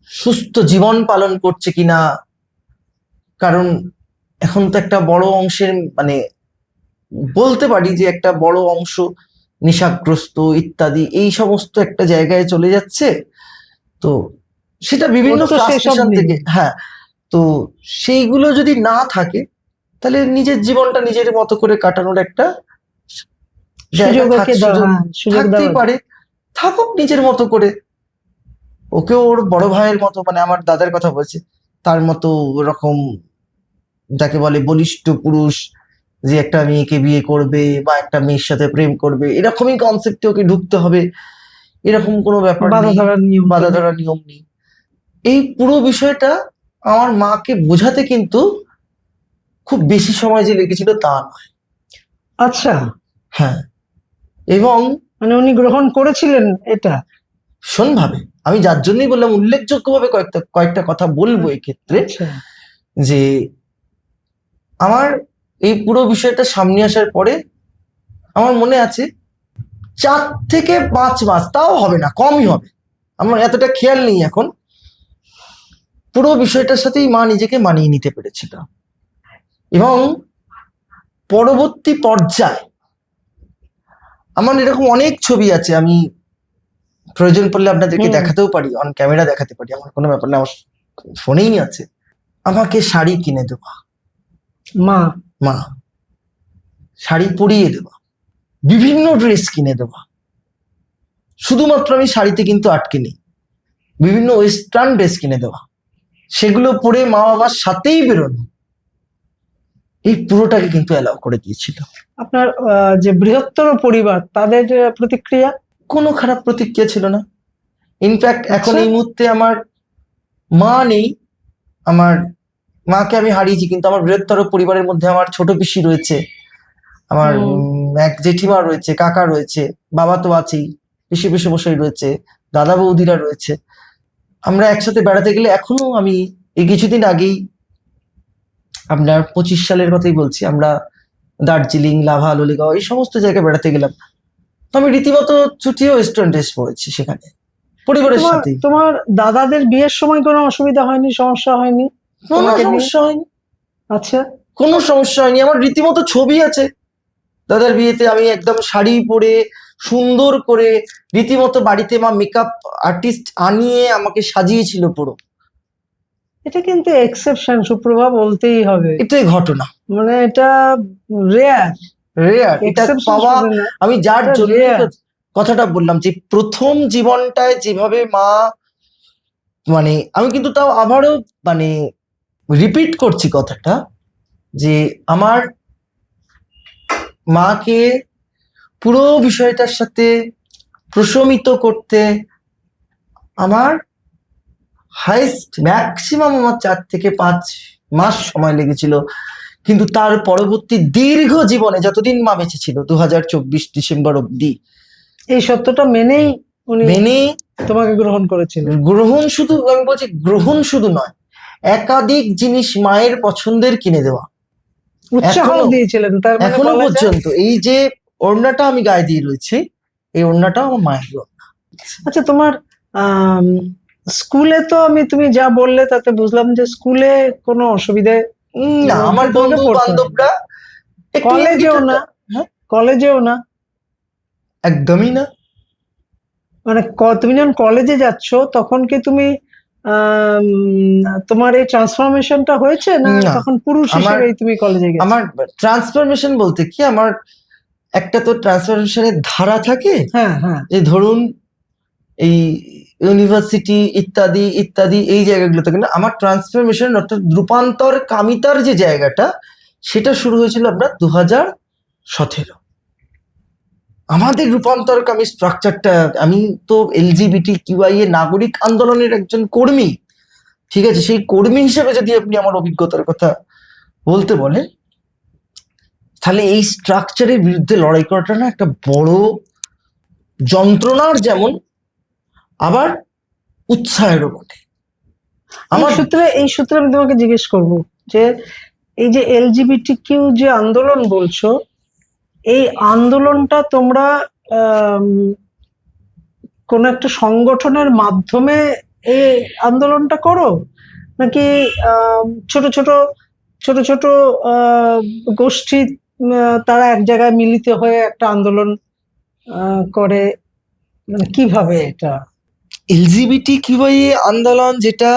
সুস্থ জীবন পালন করছে কিনা, কারণ এখন তো একটা বড় অংশের মানে বলতে পারি যে একটা বড় অংশ নেশাগ্রস্ত ইত্যাদি এই সমস্ত একটা জায়গায় চলে যাচ্ছে। তো সেটা বিভিন্ন
ওর তো সেসব
ফ্রাস্ট্রেশন
নেই।
থেকে, হ্যাঁ, তো সেইগুলো যদি না থাকে তাহলে নিজের জীবনটা নিজের মতো করে কাটানোর একটা জায়গা
সুযোগ ওকে
সুযোগ
সুযোগ
থাকতেই
দেওয়া।
পারে। থাকুক নিজের মতো করে, ওকেও ওর বড় ভাইয়ের মতো, মানে আমার দাদার কথা বলছে, তার মতো ওরকম যাকে বলে বলিষ্ঠ পুরুষ, যে একটা মেয়েকে বিয়ে করবে বা একটা মেয়ের সাথে প্রেম করবে, এরকমই কনসেপ্টে ওকে ঢুকতে হবে, এরকম কোনো ব্যাপার
বাধা
নেই,
ধরার নিয়ম তো
বাধা
নেই।
ধরার নিয়ম নেই। এই পুরো বিষয়টা আমার মাকে বোঝাতে কিন্তু খুব বেশি সময় যে লেগেছিল তা নয়।
আচ্ছা,
হ্যাঁ, এবং
মানে উনি গ্রহণ করেছিলেন এটা?
ভীষণভাবে, আমি যার জন্যই বললাম উল্লেখযোগ্যভাবে কয়েকটা কথা বলবো এক্ষেত্রে,
আচ্ছা,
যে আমার এই পুরো বিষয়টা সামনে আসার পরে আমার মনে আছে 4 থেকে 5 মাস, তাও হবে না, কমই হবে, আমার এতটা খেয়াল নেই এখন, পুরো বিষয়টার সাথেই মা নিজেকে মানিয়ে নিতে পেরেছিল। এবং পরবর্তী পর্যায়ে আমার এরকম অনেক ছবি আছে, আমি প্রয়োজন পড়লে আপনাদেরকে
হুম।
দেখাতেও পারি, অন ক্যামেরা দেখাতে পারি, আমার কোনো ব্যাপার না, আমার ফোনেই আছে। আমাকে শাড়ি কিনে দেওয়া,
মা।
মা শাড়ি পরিয়ে দেওয়া, বিভিন্ন ড্রেস কিনে দেওয়া, শুধুমাত্র আমি শাড়িতে কিন্তু আটকে নেই, বিভিন্ন ওয়েস্টার্ন ড্রেস কিনে দেওয়া, সেগুলো পরে মা বাবার সাথেই বেরোনো, এই পুরোটাকে কিন্তু অ্যালাউ করে দিয়েছিল।
আপনার যে বৃহত্তর পরিবার তাদের প্রতিক্রিয়া?
কোনো খারাপ প্রতিক্রিয়া ছিল না। ইনফ্যাক্ট এখন
আচ্ছা।
এই মুহূর্তে আমার মা নেই, আমার মাকে আমি হারিয়েছি, কিন্তু আমার বৃহত্তর পরিবারের মধ্যে আমার ছোট পিসি রয়েছে, আমার এক জেঠিমা রয়েছে, কাকা রয়েছে, বাবা তো আছেই, পিসি পিসেমশাই রয়েছে, দাদা বৌদিরা রয়েছে। আমরা একসাথে বেড়াতে গেলে এখনো, আমি এই কিছুদিন আগেই, আপনার 25 সালের কথাই বলছি, আমরা দার্জিলিং, লাভা, লোলেগাঁও এই সমস্ত জায়গায় বেড়াতে গেলাম, তো আমি রীতিমতো চুটিয়ে ওয়েস্টার্ন ড্রেস পরেছি সেখানে পরিবারের
তোমার
সাথেই।
তোমার দাদাদের বিয়ের সময় কোনো অসুবিধা হয়নি, সমস্যা হয়নি
কোনো
তোমাকে নিয়ে?
সমস্যা হয়নি,
আচ্ছা।
কোনো সমস্যা হয়নি। আমার রীতিমতো ছবি আছে দাদার বিয়েতে, আমি একদম শাড়ি পরে সুন্দর করে, রীতিমতো বাড়িতে মা মেকআপ আর্টিস্ট আনিয়ে আমাকে সাজিয়েছিল পুরো।
এটা কিন্তু এক্সেপশন, সুপ্রভা, বলতেই হবে।
এটাই ঘটনা,
মানে এটা রেয়ার,
রেয়ার, এটা
এক্সেপশন
পাওয়া।
শুধু না,
আমি যার
এটা
জন্য
রেয়ার।
কথাটা বললাম, যে প্রথম জীবনটায় যেভাবে মা, মানে আমি কিন্তু তাও আবারও মানে রিপিট করছি কথাটা, যে আমার মাকে পুরো বিষয়টার সাথে প্রশমিত করতে আমার হাইস্ট ম্যাক্সিমাম আমার 4 থেকে 5 মাস সময় লেগেছিল। কিন্তু তার পরবর্তী দীর্ঘ জীবনে যতদিন মা বেঁচে ছিল, 2024 ডিসেম্বর অব্দি,
এই সত্যটা মেনেই উনি
মেনে,
তোমাকে গ্রহণ করেছিলেন।
গ্রহণ শুধু, আমি বলছি গ্রহণ শুধু নয়, একাধিক জিনিস মায়ের পছন্দের কিনে দেওয়া,
উৎসাহ
এখনো-
দিয়েছিলেন, তার মানে
এখনো
বলা যায়।
পর্যন্ত এই যে ওড়নাটা আমি গায়ে দিয়ে রয়েছি, এই ওড়নাটাও আমার মায়ের ওড়না।
আচ্ছা, তোমার আম, স্কুলে তো তুমি যা বললে তাতে বুঝলাম যে স্কুলে কোনো অসুবিধে
না, আমার
তোমাকে
বন্ধু
পড়তে হয়নি।
বান্ধবরা একটু
কলেজেও
ইঙ্গিতটা-
না?
হ্যাঁ,
কলেজেও না?
একদমই না।
মানে তুমি যখন কলেজে যাচ্ছ তখন কি তুমি আম, তোমার এই ট্রান্সফরমেশনটা হয়েছে, না
না,
তখন পুরুষ
আমার
হিসেবেই তুমি কলেজে গেছো?
আমার ট্রান্সফরমেশন বলতে কি, আমার একটা তো ট্রান্সফরমেশনের ধারা থাকে,
হ্যাঁ, হ্যাঁ।
যে ধরুন এই ইউনিভার্সিটি ইত্যাদি ইত্যাদি এই জায়গাগুলোতে, কিন্তু আমার ট্রান্সফরমেশন অর্থাৎ রূপান্তর কামিতার যে জায়গাটা, সেটা শুরু হয়েছিল আপনার 2017। আমাদের রূপান্তরকামী স্ট্রাকচারটা, আমি তো এলজিবিটি কিউআই এ নাগরিক আন্দোলনের একজন কর্মী, ঠিক আছে, সেই কর্মী হিসেবে যদি আপনি আমার অভিজ্ঞতার কথা বলতে বলেন, তাহলে এই স্ট্রাকচারের বিরুদ্ধে লড়াই করাটা না একটা বড় যন্ত্রণার, আবার উৎসাহেরও বটে। আমার
এই সূত্রে আমি তোমাকে জিজ্ঞেস করব যে এই যে এলজিবিটিকিউ যে আন্দোলন বলছো, এই আন্দোলনটা তোমরা কোন একটা সংগঠনের মাধ্যমে এই আন্দোলনটা করো, নাকি ছোট ছোট ছোট ছোট আহ, গোষ্ঠী তারা এক জায়গায় মিলিত হয়ে একটা আন্দোলন করে, মানে কিভাবে এটা?
এলজিবিটি কিউআই আন্দোলন যেটা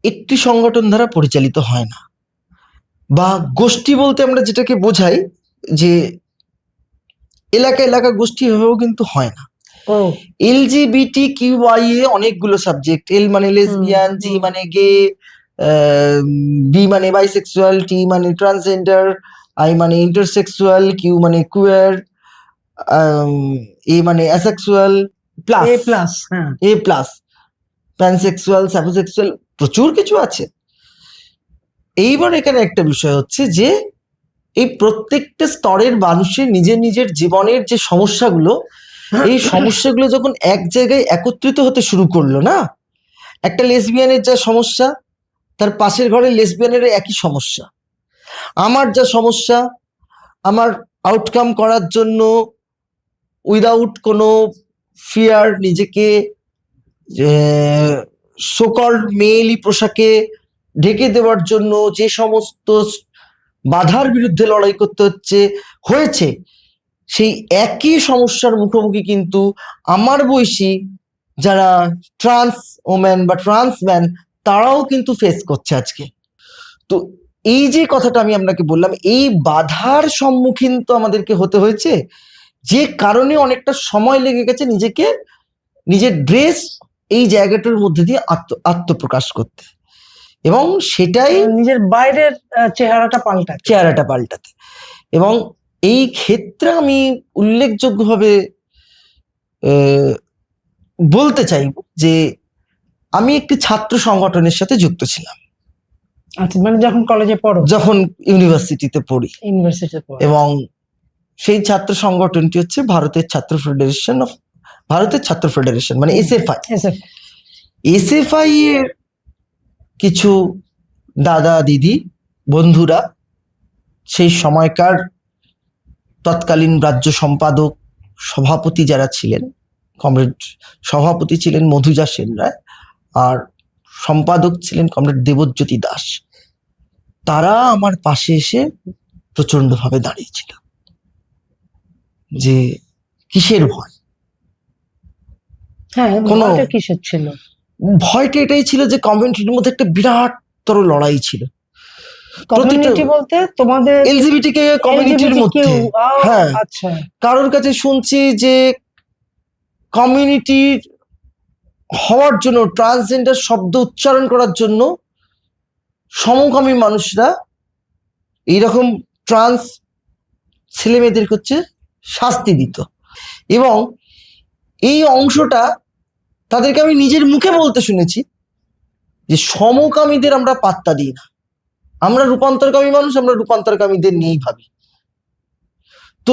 একটি সংগঠন দ্বারা পরিচালিত হয় না, বা গোষ্ঠী বলতে আমরা যেটাকে বোঝাই যে এলাকা এলাকা গোষ্ঠী এভাবেও কিন্তু হয় না।
ও
এলজিবিটি কিউআই অনেকগুলো সাবজেক্ট, এল মানে লেসবিয়ান, জি মানে গে, বি মানে বাইসেক্সুয়াল, টি মানে ট্রান্সজেন্ডার, আই মানে ইন্টারসেক্সুয়াল, কিউ মানে কুয়ার, এ মানে অ্যাসেক্সুয়াল, প্লাস
এ প্লাস, হ্যাঁ।
এ প্লাস প্যানসেক্সুয়াল, সাপোসেক্সুয়াল, প্রচুর কিছু আছে। এইবার এখানে একটা বিষয় হচ্ছে যে এই প্রত্যেকটা স্তরের মানুষের নিজের নিজের জীবনের যে সমস্যাগুলো, এই সমস্যাগুলো যখন এক জায়গায় একত্রিত হতে শুরু করলো না, একটা লেসবিয়ানের যা সমস্যা তার পাশের ঘরের লেসবিয়ানের একই সমস্যা, আমার যা সমস্যা আমার আউটকাম করার জন্য উইদাউট কোনো ফিয়ার নিজেকে সকল মেয়েলি পোশাকে ঢেকে দেওয়ার জন্য যে সমস্ত বাধার বিরুদ্ধে লড়াই করতে হয়েছে, সেই একই সমস্যার মুখোমুখি কিন্তু আমার বয়সী যারা ট্রান্স ওম্যান বা ট্রান্স ম্যান তারাও কিন্তু ফেস করছে আজকে। তো এই যে কথাটা আমি আপনাকে বললাম, এই বাধার সম্মুখীন তো আমাদেরকে হতে হয়েছে, যে কারণে অনেকটা সময় লেগে গেছে নিজেকে নিজের ড্রেস এই জায়গাটার মধ্যে দিয়ে আত্মপ্রকাশ করতে, এবং সেটাই
নিজের বাইরের চেহারাটা
পাল্টাতে। এবং এই ক্ষেত্রে আমি উল্লেখযোগ্যভাবে বলতে চাইব যে আমি একটি ছাত্র সংগঠনের সাথে যুক্ত ছিলাম।
আচ্ছা, মানে যখন কলেজে পড়ো?
যখন ইউনিভার্সিটিতে পড়ি। এবং সেই ছাত্র সংগঠনটি হচ্ছে ভারতের ছাত্র ফেডারেশন মানে এসএফআই। এসএফআই এর কিছু দাদা দিদি বন্ধুরা, সেই সময়কার তৎকালীন রাজ্য সম্পাদক সভাপতি যারা ছিলেন, কমরেড সভাপতি ছিলেন মধুজা সেন রায়, আর সম্পাদক ছিলেন কমরেড দেবজ্যোতি দাস, তারা আমার পাশে এসে প্রচন্ডভাবে দাঁড়িয়েছিল যে কিসের ভয়।
হ্যাঁ, কিসের ছিল
ভয়টা? এটাই ছিল যে কমিউনিটির মধ্যে একটা বিরাটতর লড়াই ছিল।
কমিউনিটি বলতে তোমাদের
এলজিবিটি কে কমিউনিটির মধ্যে। হ্যাঁ,
আচ্ছা।
কারোর কাছে শুনছি যে কমিউনিটির হওয়ার জন্য, ট্রান্সজেন্ডার শব্দ উচ্চারণ করার জন্য সমকামী মানুষরা এইরকম ট্রান্স ছেলে মেয়েদের হচ্ছে শাস্তি দিত, এবং এই অংশটা তাদেরকে আমি নিজের মুখে বলতে শুনেছি যে সমকামীদের আমরা পাত্তা দিই না, আমরা রূপান্তরকামী মানুষ, আমরা রূপান্তরকামীদের নিয়েই ভাবি। তো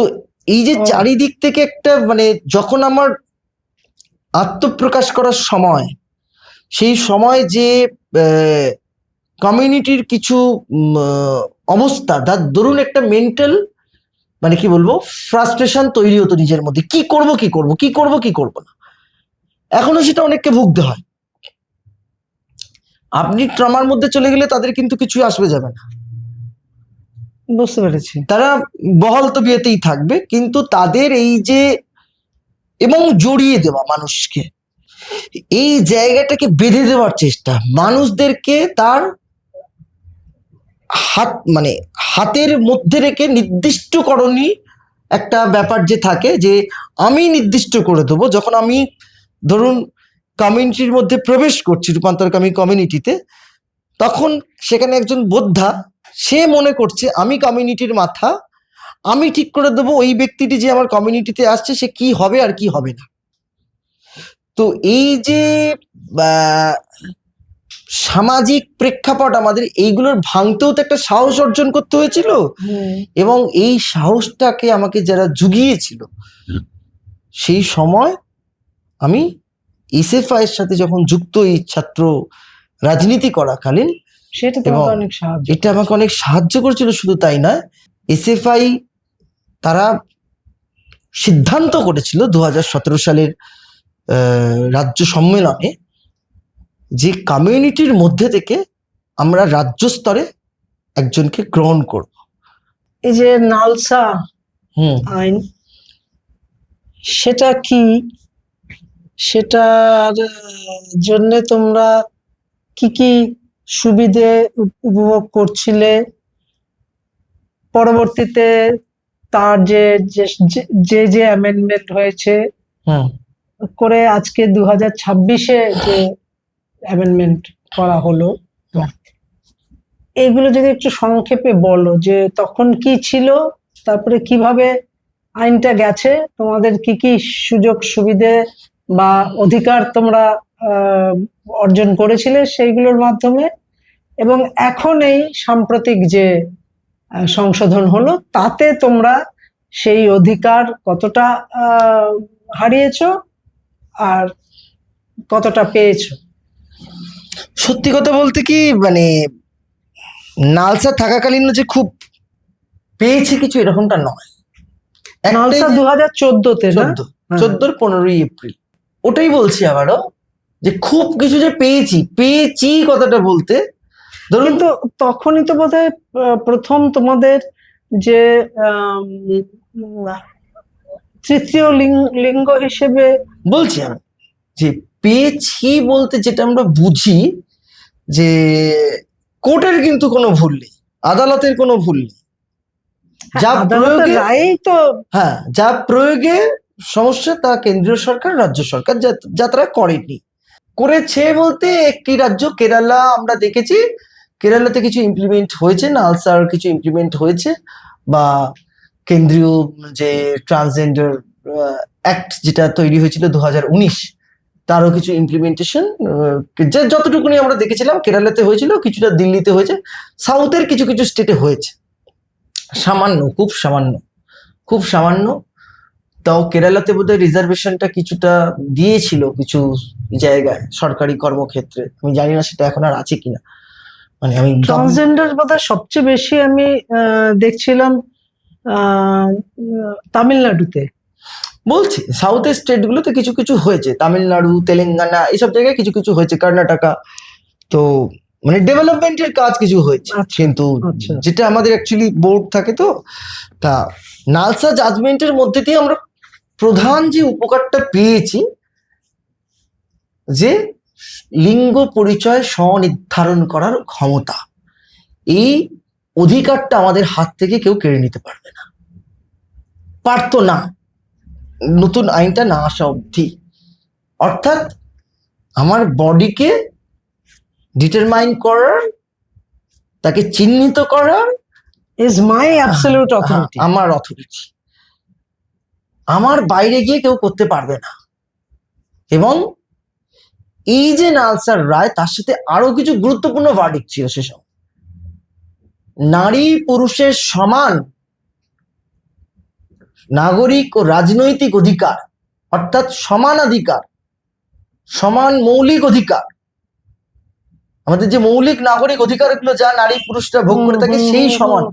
এই যে চারিদিক থেকে একটা মানে যখন আমার আত্মপ্রকাশ করার সময়, সেই সময় যে কমিউনিটির কিছু অবস্থা, তার দরুন একটা মেন্টাল মানে কি বলবো ফ্রাস্ট্রেশন তৈরি হতো নিজের মধ্যে, কি করব না। এখনো সেটা অনেককে ভুগতে হয়। আপনি ট্রমার মধ্যে চলে গেলে তাদের কিন্তু কিছু আসবে যাবে না,
বুঝতে পেরেছি।
তারা বহাল তবিয়তেই থাকবে, কিন্তু তাদের এই যে এবং জড়িয়ে দেওয়া মানুষকে, এই জায়গাটাকে বেঁধে দেওয়ার চেষ্টা, মানুষদেরকে তার হাতের মধ্যে রেখে নির্দিষ্টকরণী একটা ব্যাপার যে থাকে, যে আমি নির্দিষ্ট করে দেবো। যখন আমি ধরুন কমিউনিটির মধ্যে প্রবেশ করছি, রূপান্তরকামী কমিউনিটিতে, তখন সেখানে একজন বোদ্ধা, সে মনে করছে আমি কমিউনিটির মাথা, আমি ঠিক করে দেবো ওই ব্যক্তিটি যে আমার কমিউনিটিতে আসছে সে কি হবে আর কি হবে না। তো এই যে সামাজিক প্রেক্ষাপট আমাদের, এইগুলোর ভাঙতেও তো একটা সাহস অর্জন করতে হয়েছিল, এবং এই সাহসটাকে আমাকে যারা জুগিয়েছিল, সেই সময় আমি এসএফআই এর সাথে যখন যুক্ত, এই ছাত্র রাজনীতি করাকালীন, এটা আমাকে অনেক সাহায্য করেছিল। শুধু তাই নয়, এসএফআই তারা সিদ্ধান্ত করেছিল 2017 সালের রাজ্য সম্মেলনে যে কমিউনিটির মধ্যে থেকে আমরা রাজ্য স্তরে একজনকে গ্রহণ করব।
এই যে নালসা
হুম
আইন, সেটা কি, সেটার জন্য তোমরা কি কি সুবিধে উপভোগ করছিলে? পরবর্তীতে তার যে যে যে অ্যামেন্ডমেন্ট হয়েছে
হুম
করে আজকে 2026-এ যে অ্যামেন্ডমেন্ট করা হলো,
হুম।
এইগুলো যদি একটু সংক্ষেপে বলো যে তখন কি ছিল, তারপরে কিভাবে আইনটা গেছে, তোমাদের কি কি সুযোগ সুবিধে বা অধিকার তোমরা আহ, অর্জন করেছিলে সেইগুলোর মাধ্যমে, এবং এখন এই সাম্প্রতিক যে সংশোধন হলো তাতে তোমরা সেই অধিকার কতটা হারিয়েছো আর কতটা পেয়েছো?
সত্যি কথা বলতে কি, মানে নালসা থাকাকালীন যে খুব পেয়েছি কিছু এরকমটা নয়।
নালসা 2014-তে না?
14 15 এপ্রিল, ওটাই বলছি আবারও যে খুব কিছু যে পেয়েছি কথাটা বলতে ধরুন
কিন্তু তখনই তো বোধহয় প্রথম তোমাদের যে তৃতীয় লিঙ্গ হিসেবে
বলছি আমি যে পেয়েছি বলতে যেটা আমরা বুঝি যে কোর্টের কিন্তু কোনো ভুল নেই, আদালতের কোনো ভুল নেই, যা
আদালতের
প্রয়োগে
রায়েই তো
হ্যাঁ যা প্রয়োগে সমস্যা তা কেন্দ্রীয় সরকার রাজ্য সরকার যা তারা করেনি। করেছে বলতে একটি রাজ্য কেরালা আমরা দেখেছি, কেরালাতে কিছু ইমপ্লিমেন্ট হয়েছে, নালসার কিছু ইমপ্লিমেন্ট হয়েছে, বা কেন্দ্রীয় যে ট্রান্সজেন্ডার অ্যাক্ট যেটা তৈরি হয়েছিল 2019 তারও কিছু ইমপ্লিমেন্টেশন যতটুকুনি আমরা দেখেছিলাম কেরালাতে হয়েছিল, কিছুটা দিল্লিতে হয়েছে, সাউথের কিছু কিছু স্টেটে হয়েছে, সামান্য, খুব সামান্য। তাও কেরালাতে বোধহয় রিজার্ভেশনটা কিছুটা দিয়েছিল কিছু জায়গায় সরকারি কর্মক্ষেত্রে, আমি জানি না সেটা এখন আর আছে কিনা। মানে আমি
ট্রান্সজেন্ডার বোধহয় সবচেয়ে বেশি আমি দেখছিলাম তামিলনাড়ুতে।
বলছি সাউথের স্টেট গুলোতে কিছু কিছু হয়েছে, তামিলনাড়ু তেলেঙ্গানা এইসব জায়গায় কিছু কিছু হয়েছে, কর্ণাটকা, তো মানে ডেভেলপমেন্টের কাজ কিছু হয়েছে।
আচ্ছা,
কিন্তু
আচ্ছা।
যেটা আমাদের অ্যাকচুয়ালি বোর্ড থাকে, তো তা নালসা জাজমেন্টের মধ্যে দিয়ে আমরা প্রধান যে উপকারটা পেয়েছি যে লিঙ্গ পরিচয় স্বনির্ধারণ করার ক্ষমতা, এই অধিকারটা আমাদের হাত থেকে কেউ কেড়ে নিতে পারবে না, পারতো না নতুন আইনটা না আসা অবধি। অর্থাৎ আমার বডিকে ডিটারমাইন করার, তাকে চিহ্নিত করার
ইজ মাই অ্যাবসলিউট অথরিটি।
আমার অথরিটি, আমার বাইরে গিয়ে কেউ করতে পারবে না। এবং এই যে নালসার রায়, তার সাথে আরো কিছু গুরুত্বপূর্ণ ভার্ডিক্ট ছিল সেসব, নারী পুরুষের সমান নাগরিক ও রাজনৈতিক অধিকার, অর্থাৎ সমানাধিকার, সমান মৌলিক অধিকার, আমাদের যে মৌলিক নাগরিক অধিকারগুলো যা নারী পুরুষরা ভোগ করে থাকে সেই সমান,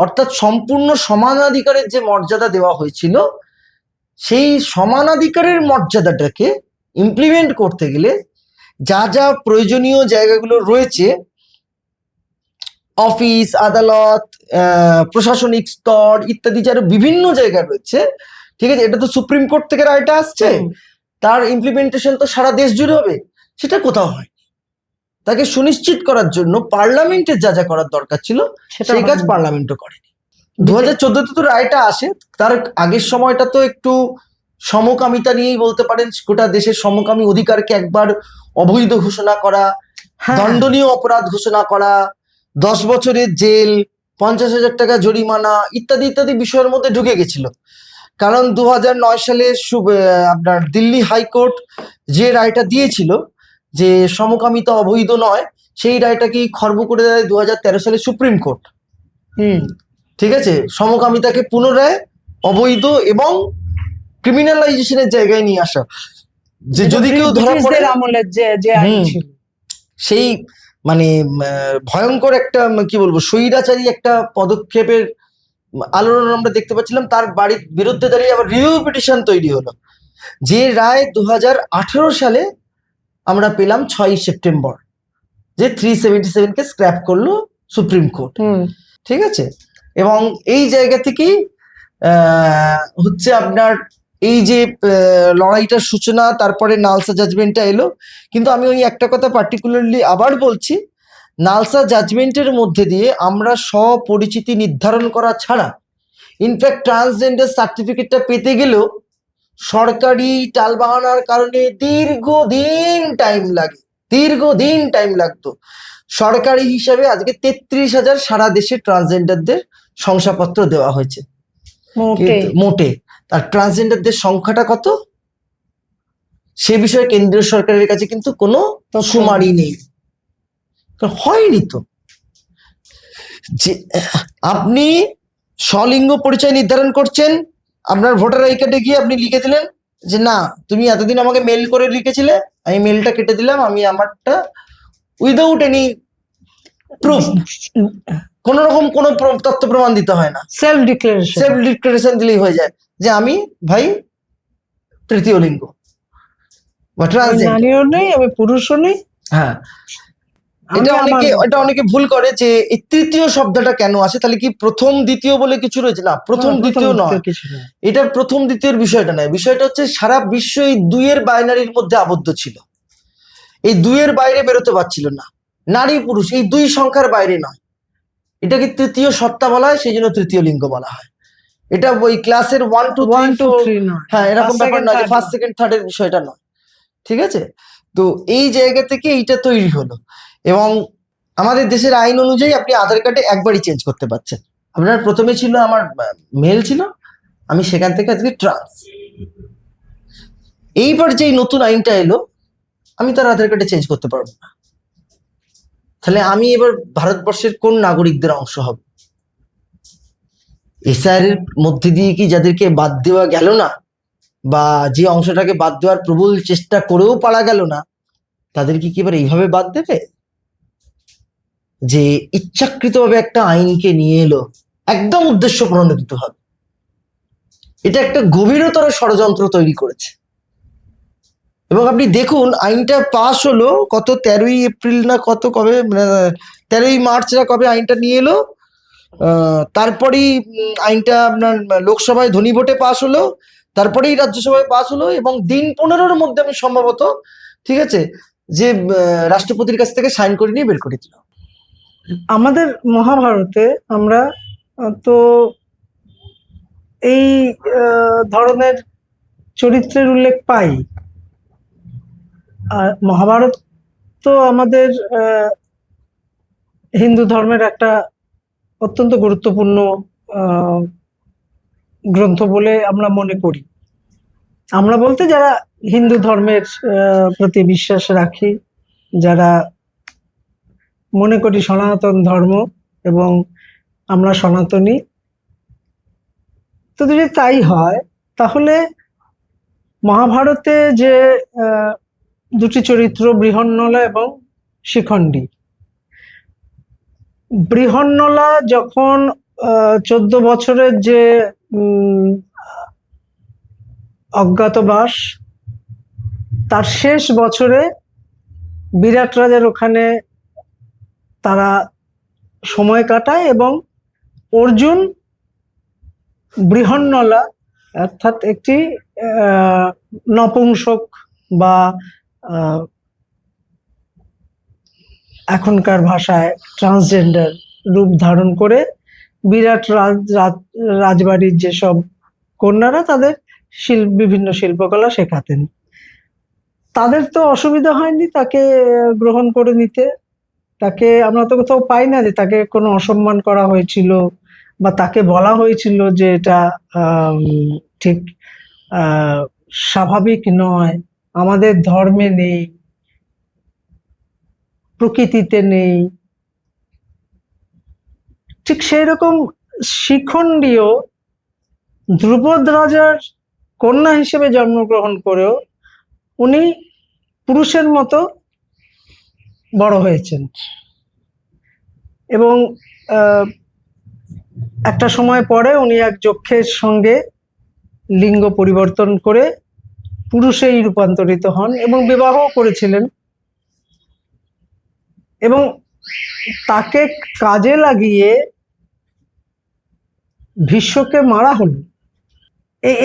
অর্থাৎ সম্পূর্ণ সমানাধিকারের যে মর্যাদা দেওয়া হয়েছিল, সেই সমানাধিকারের মর্যাদাটাকে ইমপ্লিমেন্ট করতে গেলে যা যা প্রয়োজনীয় জায়গাগুলো রয়েছে, অফিস আদালত প্রশাসনিক স্তর ইত্যাদি যারা বিভিন্ন জায়গায় রয়েছে, ঠিক আছে, এটা তো সুপ্রিম কোর্ট থেকে রায়টা আসছে, তার ইমপ্লিমেন্টেশন তো সারা দেশ জুড়ে হবে, সেটা কোথাও হয়। তাকে সুনিশ্চিত করার জন্য পার্লামেন্টের যা যা করার দরকার ছিল সেই কাজ পার্লামেন্টও করেনি। 2014-তে তো রায়টা আসে, তার আগের সময়টা তো একটু সমকামিতা নিয়েই বলতে পারেন, গোটা দেশের সমকামী অধিকারকে একবার অবৈধ ঘোষণা করা, দণ্ডনীয় অপরাধ ঘোষণা করা, 10 বছরের জেল, 50,000 টাকা জরিমানা ইত্যাদি ইত্যাদি বিষয়ের মধ্যে ঢুকে গেছিল। কারণ 2009 সালে আপনার দিল্লি হাইকোর্ট যে রায়টা দিয়েছিল যে সমকামিতা অবৈধ নয়, সেই রায়টাকেই খর্ব করে দেয় 2013 সালে সুপ্রিম কোর্ট। ঠিক আছে, সমকামিতাকে পুনরায় অবৈধ এবং ক্রিমিনালাইজেশনের জায়গায় নিয়ে আসা, যে যদি কেউ ধরা পড়ে
আমলের যে আইন ছিল,
সেই মানে ভয়ঙ্কর একটা কি বলবো স্বৈরাচারী একটা পদক্ষেপের আলোড়ন আমরা দেখতে পাচ্ছিলাম। তার বাড়ির বিরুদ্ধে দাঁড়িয়ে আবার রিভিউ পিটিশন তৈরি হলো, যে রায় 2018 সালে আমরা পেলাম 6ই সেপ্টেম্বর, যে 377-কে স্ক্র্যাপ করলো সুপ্রিম কোর্ট। ঠিক আছে, এবং এই জায়গা থেকেই হচ্ছে আপনার এই যে লড়াইটার সূচনা, তারপরে নালসা জাজমেন্টটা এলো। কিন্তু আমি ওই একটা কথা পার্টিকুলারলি আবার বলছি, নালসা জাজমেন্টের মধ্যে দিয়ে আমরা স্বপরিচিতি নির্ধারণ করা ছাড়া, ইনফ্যাক্ট ট্রান্সজেন্ডার সার্টিফিকেটটা পেতে গেলেও সরকারি টালবাহানার কারণে দীর্ঘদিন টাইম লাগতো। সরকারি হিসাবে আজকে 33,000 সারা দেশে ট্রান্সজেন্ডারদের শংসাপত্র দেওয়া হয়েছে মোটে। আর ট্রান্সজেন্ডারদের সংখ্যাটা কত, সে বিষয়ে কেন্দ্রীয় সরকারের কাছে কিন্তু কোনো সুমারি নেই, হয়নি তো। যে আপনি স্বলিঙ্গ পরিচয় নির্ধারণ করছেন, আপনার ভোটার আই কার্ডে গিয়ে আপনি লিখে দিলেন যে না, তুমি এতদিন আমাকে মেল করে লিখেছিলে, আমি মেলটা কেটে দিলাম, আমি আমারটা উইদাউট এনি প্রুফ, কোন রকম কোনো তথ্য প্রমাণ দিতে হয় না, সেলফ ডিক্লারেশন দিলেই হয়ে যায় যে আমি ভাই তৃতীয় লিঙ্গ বা
নারীও নেই, আমি পুরুষও নেই।
হ্যাঁ, এটা অনেকে ভুল করে যে এই তৃতীয় শব্দটা কেন আসে, তাহলে কি প্রথম দ্বিতীয় বলে কিছু রয়েছে? না, প্রথম দ্বিতীয় নয়, এটা প্রথম দ্বিতীয়ের বিষয়টা নয়। বিষয়টা হচ্ছে সারা বিশ্ব এই দুইয়ের বাইনারির মধ্যে আবদ্ধ ছিল, এই দুইয়ের বাইরে বেরোতে পারছিল না। নারী পুরুষ এই দুই সংখ্যার বাইরে নয়, এটাকে তৃতীয় সত্তা বলা হয়, সেই জন্য তৃতীয় লিঙ্গ বলা হয়। এটা ওই ক্লাসের 1 2 3 4, হ্যাঁ এরকম ব্যাপার নয়, ফার্স্ট সেকেন্ড থার্ডের বিষয়টা নয়। ঠিক আছে, তো এই জায়গা থেকে এইটা তৈরি হলো। এবং আমাদের দেশের আইন অনুযায়ী আপনি আধার কার্ডে একবারই চেঞ্জ করতে পারছেন। আপনার প্রথমে ছিল আমার মেল ছিল, আমি সেখান থেকে আজকে ট্রান্স। এইবার যেই নতুন আইনটা এলো, আমি তার আধার কার্ডে চেঞ্জ করতে পারবো না। তাহলে আমি এবার ভারতবর্ষের কোন নাগরিকদের অংশ হব? এসআইআর এর মধ্যে দিয়ে কি যাদেরকে বাদ দেওয়া গেল না, বা যে অংশটাকে বাদ দেওয়ার প্রবল চেষ্টা করেও পারা গেল না, তাদেরকে কি এবার এইভাবে বাদ দেবে? যে ইচ্ছাকৃতভাবে একটা আইনকে নিয়ে এলো একদম উদ্দেশ্য প্রণোদিত হবে, এটা একটা গভীরতর ষড়যন্ত্র তৈরি করেছে। এবং আপনি দেখুন, আইনটা পাস হলো কত 13ই এপ্রিল না কত, কবে 13ই মার্চ না কবে আইনটা নিয়ে এলো, তারপরেই আইনটা আপনার লোকসভায় ধ্বনি ভোটে পাস হলো, তারপরেই রাজ্যসভায় পাস হলো, এবং দিন 15-র মধ্যে আমি সম্ভবত, ঠিক আছে, যে রাষ্ট্রপতির কাছ থেকে সাইন করে নিয়ে বের করে দিল।
আমাদের মহাভারতে আমরা তো এই ধরনের চরিত্রের উল্লেখ পাই। আর মহাভারত তো আমাদের হিন্দু ধর্মের একটা অত্যন্ত গুরুত্বপূর্ণ গ্রন্থ বলে আমরা মনে করি। আমরা বলতে যারা হিন্দু ধর্মের প্রতি বিশ্বাস রাখি, যারা মনে করি সনাতন ধর্ম এবং আমরা সনাতনী, তো যদি তাই হয় তাহলে মহাভারতে যে দুটি চরিত্র বৃহন্নলা এবং শিখণ্ডী, বৃহন্নলা যখন 14 বছরের যে অজ্ঞাতবাস, তার শেষ বছরে বিরাট রাজার ওখানে তারা সময় কাটায়, এবং অর্জুন বৃহন্নলা অর্থাৎ একটি নপুংসক বা এখনকার ভাষায় ট্রান্সজেন্ডার রূপ ধারণ করে বিরাট রাজবাড়ির যেসব কন্যারা তাদের বিভিন্ন শিল্পকলা শেখাতেন। তাদের তো অসুবিধা হয়নি তাকে গ্রহণ করে নিতে, তাকে আমরা তো কোথাও পাই না যে তাকে কোনো অসম্মান করা হয়েছিল বা তাকে বলা হয়েছিল যে এটা ঠিক স্বাভাবিক নয়, আমাদের ধর্মে নেই, প্রকৃতিতে নেই। ঠিক সেই রকম শিখণ্ডীও ধ্রুপদ রাজার কন্যা হিসেবে জন্মগ্রহণ করেও উনি পুরুষের মতো বড় হয়েছেন, এবং একটা সময় পরে উনি এক যক্ষের সঙ্গে লিঙ্গ পরিবর্তন করে পুরুষেই রূপান্তরিত হন এবং বিবাহ করেছিলেন। এবং তাকে কাজে লাগিয়ে ভীষ্মকে মারা হলো।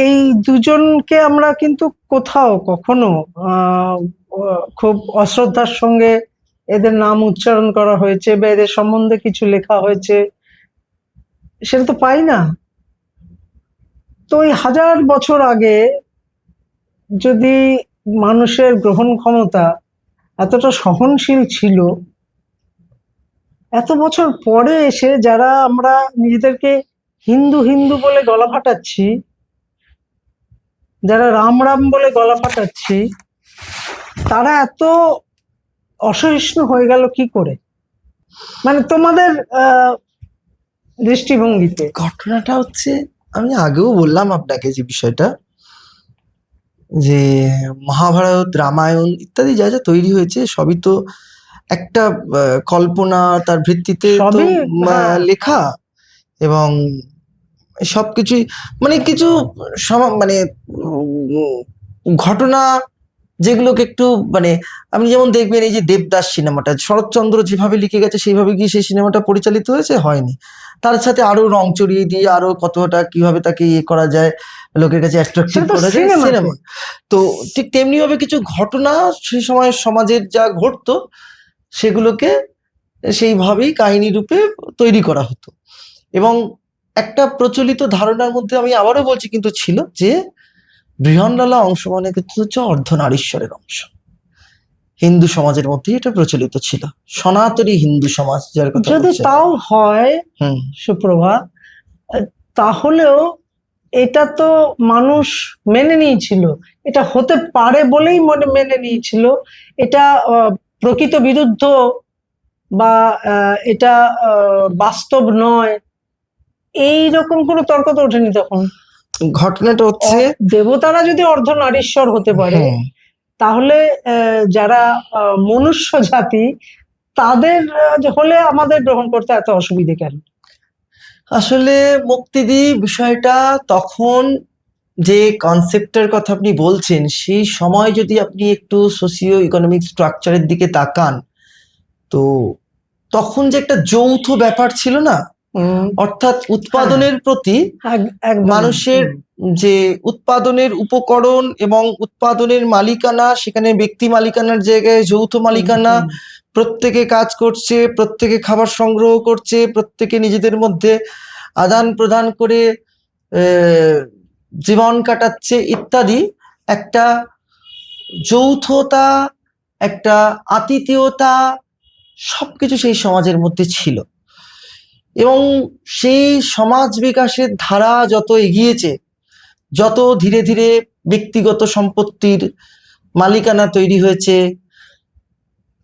এই দুজনকে আমরা কিন্তু কোথাও কখনো খুব অশ্রদ্ধার সঙ্গে এদের নাম উচ্চারণ করা হয়েছে বা এদের সম্বন্ধে কিছু লেখা হয়েছে সেটা তো পাই না। তো এই 1000 বছর আগে যদি মানুষের গ্রহণ ক্ষমতা এতটা সহনশীল ছিল, এত বছর পরে এসে যারা আমরা নিজেদেরকে হিন্দু হিন্দু বলে গলা ফাটাচ্ছি, যারা রাম রাম বলে গলা ফাটাচ্ছি, তারা এত অসহিষ্ণু হয়ে গেল কি করে? মানে তোমাদের দৃষ্টিভঙ্গিতে।
ঘটনাটা হচ্ছে, আমি আগেও বললাম আপনাকে যে বিষয়টা, যে মহাভারত, রামায়ণ ইত্যাদি যা যা তৈরি হয়েছে সবই তো একটা কল্পনা, তার ভিত্তিতে তো
সবই, হ্যাঁ।
লেখা, এবং সবকিছুই মানে কিছু মানে ঘটনা যেগুলোকে একটু মানে, আপনি যেমন দেখবেন এই যে দেবদাস সিনেমাটা, শরৎচন্দ্র যেভাবে লিখে গেছে সেইভাবে কি সেই সিনেমাটা পরিচালিত হয়েছে? হয়নি। তার সাথে আরো রং চড়িয়ে দিয়ে আরো কতটা কিভাবে তাকে ইয়ে করা যায়, লোকের কাছে অ্যাট্রাকটিভ করা যায়, সিনেমা। তো ঠিক তেমনি ভাবে কিছু ঘটনা সেই সময় সমাজের যা ঘটতো সেগুলোকে সেইভাবেই কাহিনী রূপে তৈরি করা হতো। এবং একটা প্রচলিত ধারণার মধ্যে আমি আবারও বলছি কিন্তু ছিল যে বৃহন্নলা অংশ মানে কিন্তু হচ্ছে অর্ধনারীশ্বরের অংশ। হিন্দু সমাজের মধ্যে এটা প্রচলিত ছিল, সনাতনী হিন্দু সমাজ যার কথা
যদি
বলছেন।
তাও হয় সুপ্রভা, তাহলেও এটা তো মানুষ মেনে নিয়েছিল, এটা হতে পারে বলেই মেনে নিয়েছিল। এটা প্রকৃত বিরুদ্ধ বা এটা বাস্তব নয়, এই রকম কোনো তর্ক তো ওঠেনি তখন।
ঘটনাটা হচ্ছে
দেবতারা যদি অর্ধনারীশ্বর হতে পারে, তাহলে যারা মনুষ্য জাতি তাদের হলে আমাদের গ্রহণ করতে এত অসুবিধে কেন?
আসলে মুক্তিদি বিষয়টা তখন যে কনসেপ্টের কথা আপনি বলছেন, সেই সময় যদি আপনি একটু সোশিও ইকোনমিক স্ট্রাকচারের দিকে তাকান, তো তখন যে একটা যৌথ ব্যাপার ছিল না, অর্থাৎ উৎপাদনের প্রতি মানুষের যে উৎপাদনের উপকরণ এবং উৎপাদনের মালিকানা, সেখানে ব্যক্তি মালিকানার জায়গায় যৌথ মালিকানা, প্রত্যেকে কাজ করছে, প্রত্যেকে খাবার সংগ্রহ করছে, প্রত্যেকে নিজেদের মধ্যে আদান প্রদান করে জীবন কাটাচ্ছে ইত্যাদি, একটা যৌথতা, একটা আতিথেয়তা, সবকিছু সেই সমাজের মধ্যে ছিল। এবং সেই সমাজ বিকাশের ধারা যত এগিয়েছে, যত ধীরে ধীরে ব্যক্তিগত সম্পত্তির মালিকানা তৈরি হয়েছে,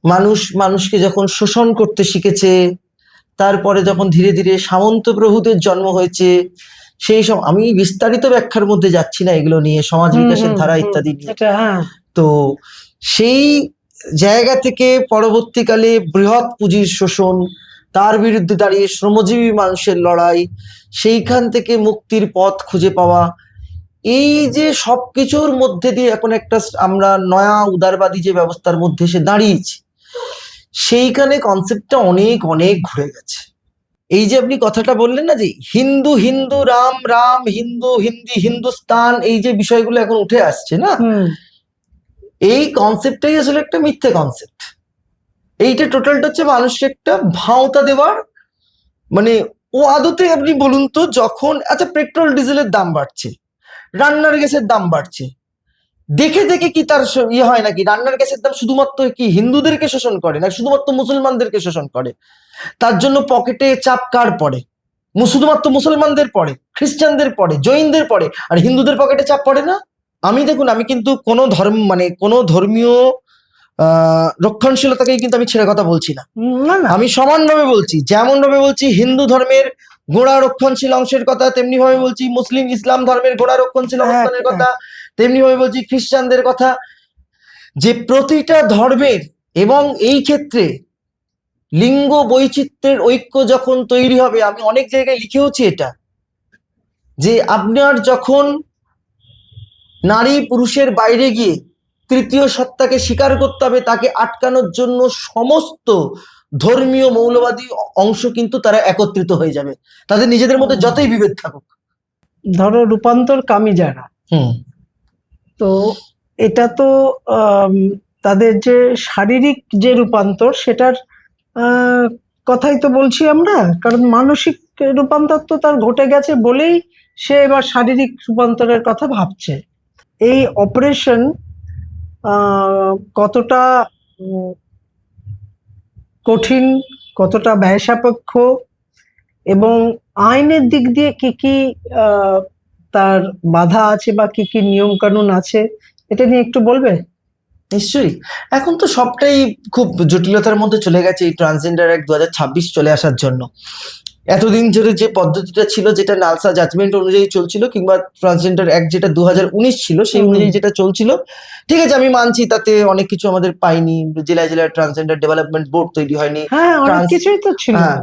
মানুষ মানুষকে যখন শোষণ করতে শিখেছে, তারপরে যখন ধীরে ধীরে সামন্ত প্রভুদের জন্ম হয়েছে, সেই সব আমি বিস্তারিত ব্যাখ্যার মধ্যে যাচ্ছি না এগুলো নিয়ে, সমাজ বিকাশের ধারা ইত্যাদি নিয়ে। তো সেই জায়গা থেকে পরবর্তীকালে বৃহৎ পুঁজির শোষণ, তার বিরুদ্ধে দাঁড়িয়ে শ্রমজীবী মানুষের লড়াই, সেইখান থেকে মুক্তির পথ খুঁজে পাওয়া, এই যে সবকিছুর মধ্যে দিয়ে এখন একটা আমরা নয়া উদারবাদী যে ব্যবস্থার মধ্যে এসে দাঁড়িয়েছি, সেইখানে কনসেপ্টটা অনেক অনেক ঘুরে গেছে। এই যে আপনি কথাটা বললেন না যে হিন্দু হিন্দু, রাম রাম, হিন্দু হিন্দি, হিন্দুস্তান, এই যে বিষয়গুলো এখন উঠে আসছে না, এই কনসেপ্টটাই আসলে একটা মিথ্যে কনসেপ্ট। এইটা টোটালটা হচ্ছে মানুষকে একটা ভাওতা দেওয়ার, মানে ও আদতে আপনি বলুন তো, যখন আচ্ছা পেট্রোল ডিজেলের দাম বাড়ছে, রান্নার গ্যাসের দাম বাড়ছে, দেখে দেখে কি তার ইয়ে হয় নাকি? রান্নার গ্যাসের দাম শুধুমাত্র কি হিন্দুদেরকে শোষণ করে না, শুধুমাত্র মুসলমানদেরকে শোষণ করে? তার জন্য পকেটে চাপ কার পড়ে? শুধুমাত্র মুসলমানদের পড়ে, খ্রিস্টানদের পড়ে, জৈনদের পড়ে, আর হিন্দুদের পকেটে চাপ পড়ে না? আমি দেখুন, আমি কিন্তু কোনো ধর্ম মানে কোনো ধর্মীয় রক্ষণশীলতাকেই কিন্তু আমি ছেড়ে কথা বলছি না, আমি সমানভাবে বলছি। যেমন ভাবে বলছি হিন্দু ধর্মের গোড়া রক্ষণশীল অংশের কথা, তেমনি ভাবে বলছি মুসলিম ইসলাম ধর্মের গোড়া রক্ষণশীল অবস্থানের কথা, তেমনি ভাবে বলছি খ্রিস্টানদের কথা, যে প্রতিটা ধর্মের, এবং এই ক্ষেত্রে লিঙ্গ বৈচিত্র্যের ঐক্য যখন তৈরি হবে, আমি অনেক জায়গায় লিখেওছি এটা, যে আপনার যখন নারী পুরুষের বাইরে গিয়ে তৃতীয় সত্তাকে স্বীকার করতে হবে, তাকে আটকানোর জন্য সমস্ত ধর্মীয় মৌলবাদী অংশ কিন্তু তারা একত্রিত হয়ে যাবে, তাদের নিজেদের মধ্যে যতই বিভেদ থাকুক।
ধরো রূপান্তরকামী যারা,
হুম
তো এটা তো তাদের যে শারীরিক যে রূপান্তর সেটার আহ, কথাই তো বলছি আমরা, কারণ মানসিক রূপান্তর তো তার ঘটে গেছে বলেই সে এবার শারীরিক রূপান্তরের কথা ভাবছে। এই অপারেশন কতটা উম, কঠিন, কতটা ব্যয়সাপেক্ষ, এবং আইনের দিক দিয়ে কি কি আহ, তার বাধা আছে বা কি কি নিয়ম কানুন আছে, এটা নিয়ে একটু বলবে?
নিশ্চয়ই। এখন তো সবটাই খুব জটিলতার মধ্যে চলে গেছে এই ট্রান্সজেন্ডার অ্যাক্ট 2026 চলে আসার জন্য। এতদিন ধরে যে পদ্ধতিটা ছিল, যেটা নালসা জাজমেন্ট অনুযায়ী চলছিল, কিংবা ট্রান্সজেন্ডার অ্যাক্ট যেটা 2019 ছিল সেই অনুযায়ী যেটা চলছিল, ঠিক আছে আমি মানছি তাতে অনেক কিছু আমাদের পাইনি, জেলায় জেলায় ট্রান্সজেন্ডার ডেভেলপমেন্ট বোর্ড তৈরি হয়নি,
হ্যাঁ, অনেক
ট্রান্স
কিছুই তো ছিল।
হ্যাঁ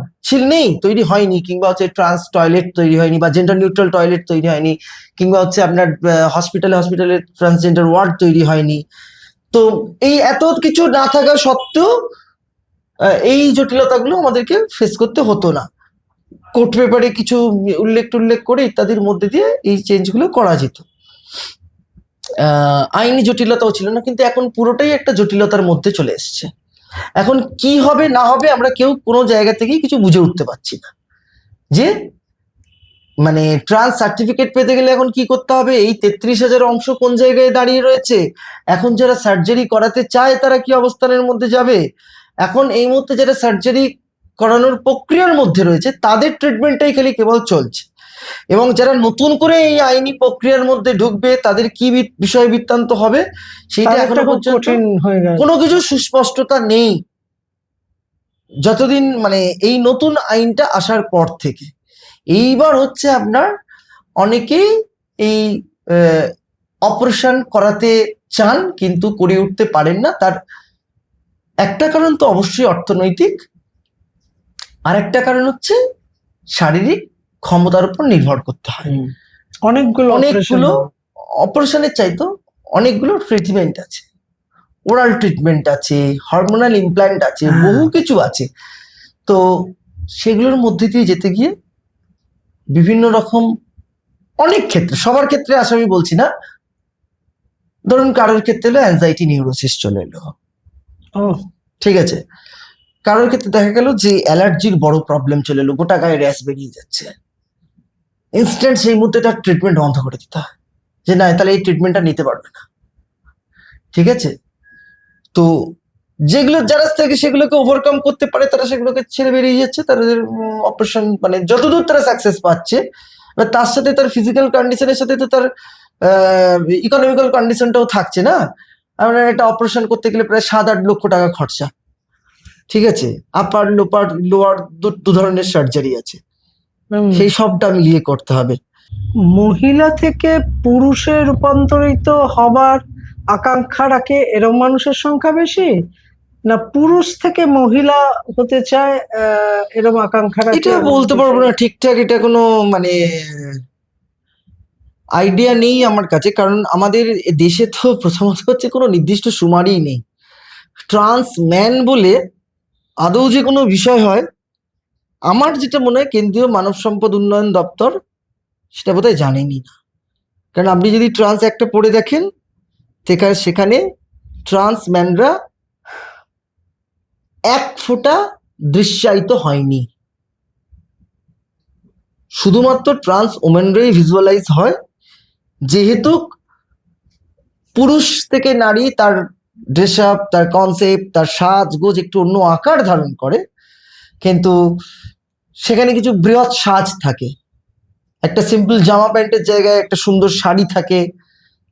নেই, তৈরি হয়নি, কিংবা হচ্ছে ট্রান্স টয়লেট তৈরি হয়নি, বা জেন্ডার নিউট্রাল টয়লেট তৈরি হয়নি, কিংবা হচ্ছে আপনার হসপিটালে হসপিটালে ট্রান্সজেন্ডার ওয়ার্ড তৈরি হয়নি। তো এই এত কিছু না থাকা সত্ত্বেও এই জটিলতাগুলো আমাদেরকে ফেস করতে হতো না। কোর্ট পেপারে কিছু উল্লেখ করে ইত্যাদির মধ্যে দিয়ে এই চেঞ্জগুলো করা যেত। আইনি জটিলতাও ছিল না, কিন্তু এখন পুরোটাই একটা জটিলতার মধ্যে চলে এসছে। এখন কি হবে না হবে আমরা কেউ কোনো জায়গা থেকেই কিছু বুঝে উঠতে পারছি না, যে মানে ট্রান্স সার্টিফিকেট পেতে গেলে এখন কি করতে হবে, এই 33,000 অংশ কোন জায়গায় দাঁড়িয়ে রয়েছে, এখন যারা সার্জারি করাতে চায় তারা কি অবস্থানের মধ্যে যাবে, এখন এই মুহূর্তে যারা সার্জারি করানোর প্রক্রিয়ার মধ্যে রয়েছে তাদের ট্রিটমেন্টটাই খালি কেবল চলছে, এবং যারা নতুন করে এই আইনি প্রক্রিয়ার মধ্যে ঢুকবে তাদের কি বিষয় বৃত্তান্ত হবে সেইটা
তার
এখনো
একটা খুব
পর্যন্ত
কঠিন হয়ে গেছে।
কোনো কিছু সুস্পষ্টতা নেই, যতদিন মানে এই নতুন আইনটা আসার পর থেকে। এইবার হচ্ছে আপনার অনেকেই এই অপারেশন করাতে চান কিন্তু করে উঠতে পারেন না, তার একটা কারণ তো অবশ্যই অর্থনৈতিক, আর একটা কারণ হচ্ছে শারীরিক ক্ষমতার উপর নির্ভর করতে হয়।
অনেকগুলো
অপারেশনের চাইতো অনেকগুলো ট্রিটমেন্ট আছে, ওরাল ট্রিটমেন্ট আছে, হরমোনাল ইমপ্ল্যান্ট আছে, বহু কিছু আছে। তো সেগুলোর মধ্যে দিয়ে যেতে গিয়ে বিভিন্ন রকম অনেক ক্ষেত্রে, সবার ক্ষেত্রে আসা আমি বলছি না, ধরুন কারোর ক্ষেত্রে হলো অ্যাংজাইটি নিউরোসিস চলে এলো, ঠিক আছে, কারোর ক্ষেত্রে দেখা গেল যে অ্যালার্জির বড় প্রবলেম চলে এলো, গোটা গায়ে র্যাশ বেরিয়ে যাচ্ছে, ইনস্ট্যান্ট সেই মুহূর্তে তার ট্রিটমেন্ট বন্ধ করে দিতে হয়, যে না তাহলে এই ট্রিটমেন্টটা নিতে পারবে না, ঠিক আছে। তো যেগুলো যারা থেকে সেগুলোকে ওভারকাম করতে পারে তারা সেগুলোকে ছেড়ে বেরিয়ে যাচ্ছে, তাদের অপারেশন মানে যতদূর তারা সাকসেস পাচ্ছে, তার সাথে তার ফিজিক্যাল কন্ডিশনের সাথে তো তার ইকোনমিক্যাল কন্ডিশনটাও থাকছে না। আমরা একটা অপারেশন করতে গেলে প্রায় 7-8 লক্ষ টাকা খরচা, ঠিক আছে, আপার লোয়ার দু ধরনের সার্জারি আছে, সেই সবটা মিলিয়ে করতে হবে।
মহিলা থেকে পুরুষে রূপান্তরিত হবার আকাঙ্ক্ষা রাখে এরকম মানুষের সংখ্যা বেশি, না পুরুষ থেকে মহিলা হতে চায় এরকম আকাঙ্ক্ষা রাখে?
এটা বলতে পারবো না ঠিকঠাক, এটা কোনো মানে আইডিয়া নেই আমার কাছে, কারণ আমাদের দেশে তো প্রথমত হচ্ছে কোনো নির্দিষ্ট সুমারই নেই। ট্রান্স ম্যান বলে আদৌ যে কোনো বিষয় হয়, আমার যেটা মনে হয় কেন্দ্রীয় মানব সম্পদ উন্নয়ন দপ্তর সেটা বোধহয় জানেনি না, কারণ আপনি যদি ট্রান্স একটা পড়ে দেখেন সেখানে ট্রান্স ম্যানরা এক ফোঁটা দৃশ্যায়িত হয়নি, শুধুমাত্র ট্রান্স ওমেনরাই ভিজুয়ালাইজ হয়, যেহেতু পুরুষ থেকে নারী তার ড্রেস আপ, তার কনসেপ্ট, তার সাজগোজ একটু অন্য আকার ধারণ করে, কিন্তু সেখানে কিছু বৃহৎ সাজ থাকে, একটা সিম্পল জামা প্যান্টের জায়গায় একটা সুন্দর শাড়ি থাকে,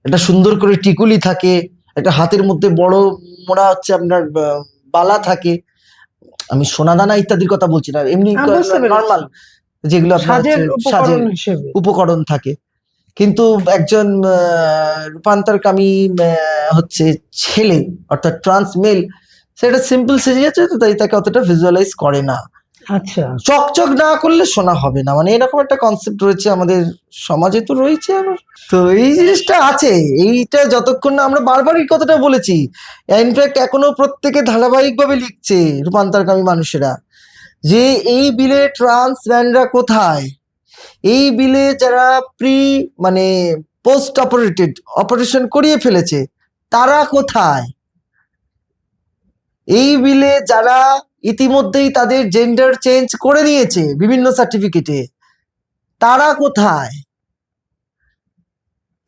একটা সুন্দর করে টিকুলি থাকে, একটা হাতের মধ্যে বড় মোড়া হচ্ছে আপনার বালা থাকে, আমি সোনাদানা ইত্যাদির কথা বলছি না, এমনি নর্মাল যেগুলো আপনার সাজের উপকরণ থাকে। কিন্তু একজন রূপান্তরকামী হচ্ছে ছেলে অর্থাৎ ট্রান্স মেল, সেটা সিম্পল সেজে যাচ্ছে, তো তাই তাকে অতটা ভিজুয়ালাইজ করে না।
আচ্ছা,
চকচক না করলে শোনা হবে না, মানে এরকম একটা কনসেপ্ট রয়েছে আমাদের সমাজে, তো রয়েছে আবার। তো এই জিনিসটা আছে, এইটা যতক্ষণ না, আমরা বারবার এই কথাটা বলেছি, ইনফ্যাক্ট এখনো প্রত্যেকে ধারাবাহিকভাবে লিখছে রূপান্তরকামী মানুষেরা, যে এই বিলে ট্রান্সম্যানরা কোথায়, এই বিলে যারা মানে পোস্ট অপারেশন করিয়ে ফেলেছে তারা কোথায়, এই বিলে যারা ইতিমধ্যেই তাদের জেন্ডার চেঞ্জ করে নিয়েছে বিভিন্ন সার্টিফিকেটে তারা কোথায়,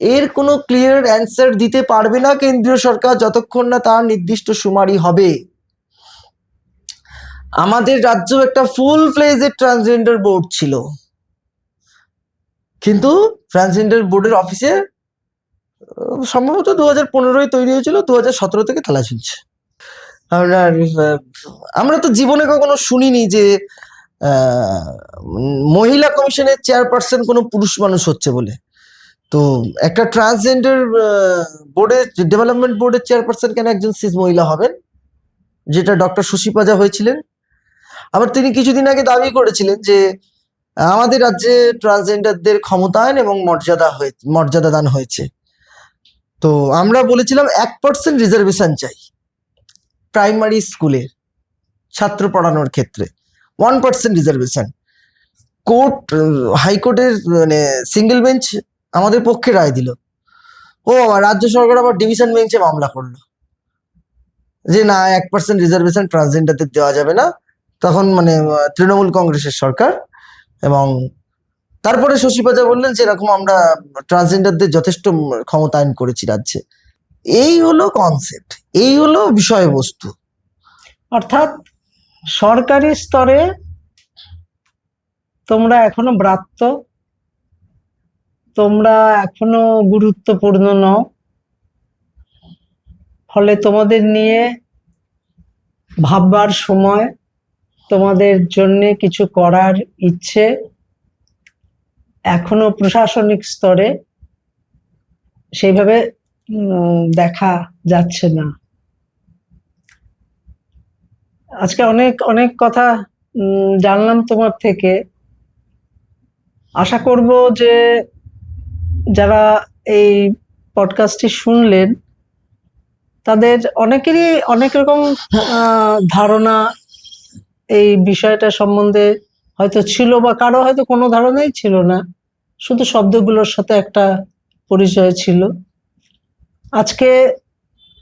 এর কোনো ক্লিয়ার অ্যান্সার দিতে পারবে না কেন্দ্রীয় সরকার যতক্ষণ না তার নির্দিষ্ট শুমারি হবে। আমাদের রাজ্য একটা ফুল ফ্লেজেড ট্রান্সজেন্ডার বোর্ড ছিল, কিন্তু ট্রান্সজেন্ডার বোর্ডের অফিসে সম্ভবত 2015 তৈরি হয়েছিল, 2017 থেকে তালা ঝুলছে। আমরা তো জীবনে কখনো শুনিনি যে মহিলা কমিশনের চেয়ারপারসন কোনো পুরুষ মানুষ হচ্ছে বলে। তো একটা ট্রান্সজেন্ডার বোর্ডের, ডেভেলপমেন্ট বোর্ডের চেয়ারপারসন কেন একজন সিস মহিলা হবেন, যেটা ডক্টর শশী পাজা হয়েছিলেন। আবার তিনি কিছুদিন আগে দাবি করেছিলেন যে আমাদের রাজ্যে ট্রান্সজেন্ডারদের ক্ষমতায়ন এবং মর্যাদা দান হয়েছে। তো আমরা বলেছিলাম 1% রিজার্ভেশন চাই প্রাইমারি স্কুলের ছাত্র পড়ানোর ক্ষেত্রে, 1% রিজার্ভেশন। হাইকোর্টের মানে সিঙ্গেল বেঞ্চ আমাদের পক্ষে রায় দিল। রাজ্য সরকার আবার ডিভিশন বেঞ্চে মামলা করলো যে না, 1% রিজার্ভেশন ট্রান্সজেন্ডারদের দেওয়া যাবে না। তখন মানে তৃণমূল কংগ্রেসের সরকার, এবং তারপরে শশী পাজা বললেন যে এরকম আমরা ট্রান্সজেন্ডারদের যথেষ্ট ক্ষমতায়ন করেছি রাজ্যে। এই হলো কনসেপ্ট, এই হলো বিষয়বস্তু।
অর্থাৎ সরকারি স্তরে তোমরা এখনো ব্রাত্য, তোমরা এখনো গুরুত্বপূর্ণ নও, ফলে তোমাদের নিয়ে ভাববার সময়, তোমাদের জন্য কিছু করার ইচ্ছে এখনো প্রশাসনিক স্তরে সেইভাবে দেখা যাচ্ছে না। আজকে অনেক অনেক কথা জানলাম তোমার থেকে। আশা করব যে যারা এই পডকাস্টটি শুনলেন তাদের অনেকেরই অনেক রকম ধারণা এই বিষয়টা সম্বন্ধে হয়তো ছিল, বা কারো হয়তো কোনো ধারণাই ছিল না, শুধু শব্দগুলোর সাথে একটা পরিচয় ছিল। আজকে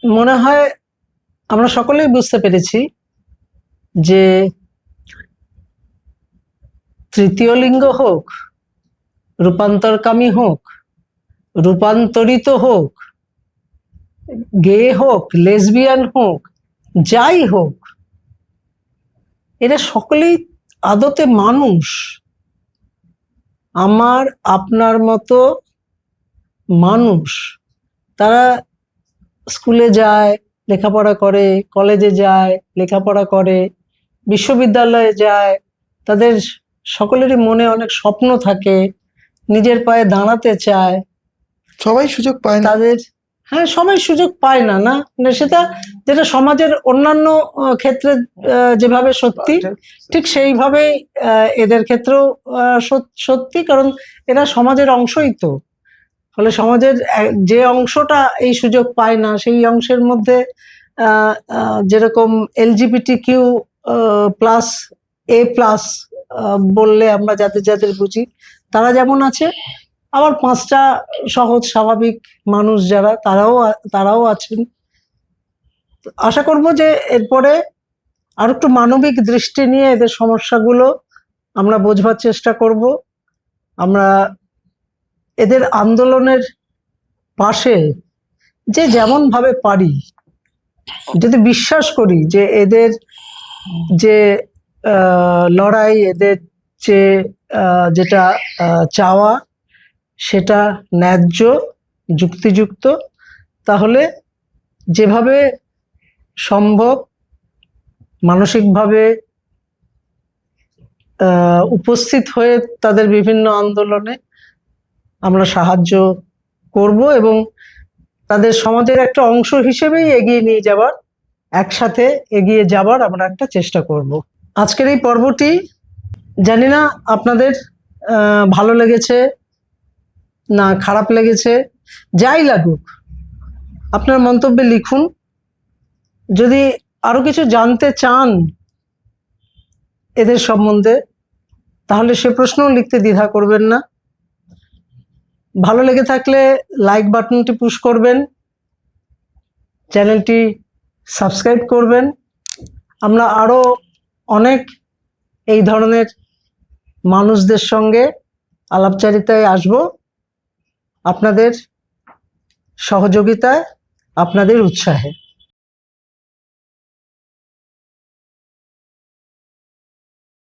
মনে হয় আমরা সকলেই বুঝতে পেরেছি যে তৃতীয় লিঙ্গ হোক, রূপান্তরকামী হোক, রূপান্তরিত হোক, গে হোক, লেসবিয়ান হোক, যাই হোক, এরা সকলেই আদতে মানুষ, আমার আপনার মতো মানুষ। তারা স্কুলে যায়, লেখাপড়া করে, কলেজে যায়, লেখাপড়া করে, বিশ্ববিদ্যালয়ে যায়, তাদের সকলেরই মনে অনেক স্বপ্ন থাকে, নিজের পায়ে দাঁড়াতে চায়।
সবাই সুযোগ পায় না
তাদের, হ্যাঁ, সবাই সুযোগ পায় না, না সেটা যেটা সমাজের অন্যান্য ক্ষেত্রে যেভাবে সত্যি, ঠিক সেইভাবেই এদের ক্ষেত্রেও সত্যি, কারণ এরা সমাজের অংশই তো। ফলে সমাজের যে অংশটা এই সুযোগ পায় না, সেই অংশের মধ্যে যেরকম LGBTQ প্লাস A+ বললে আমরা যাদের যাদের বুঝি, তারা যেমন আছে, আবার 5টা সহজ স্বাভাবিক মানুষ যারা, তারাও আছেন। আশা করব যে এরপরে আর একটু মানবিক দৃষ্টি নিয়ে এদের সমস্যাগুলো আমরা বোঝবার চেষ্টা করব। আমরা এদের আন্দোলনের পাশে যে যেমন ভাবে পারি, যদি বিশ্বাস করি যে এদের যে লড়াই, এদের যে যেটা চাওয়া, সেটা ন্যায্য, যুক্তিযুক্ত, তাহলে যেভাবে সম্ভব মানসিকভাবে উপস্থিত হয়ে তাদের বিভিন্ন আন্দোলনে আমরা সাহায্য করব, এবং তাদের সমাজের একটা অংশ হিসেবেই এগিয়ে নিয়ে যাবার, একসাথে এগিয়ে যাবার আমরা একটা চেষ্টা করব। আজকের এই পর্বটি জানি না আপনাদের ভালো লেগেছে না খারাপ লেগেছে, যাই লাগুক আপনার মন্তব্যে লিখুন। যদি আরো কিছু জানতে চান এদের সম্বন্ধে তাহলে সে প্রশ্নও লিখতে দ্বিধা করবেন না। ভালো লেগে থাকলে লাইক বাটনটি পুশ করবেন, চ্যানেলটি সাবস্ক্রাইব করবেন। আমরা আরো অনেক এই ধরনের মানুষদের সঙ্গে আলাপচারিতায় আসব, আপনাদের সহযোগিতায়, আপনাদের উৎসাহে।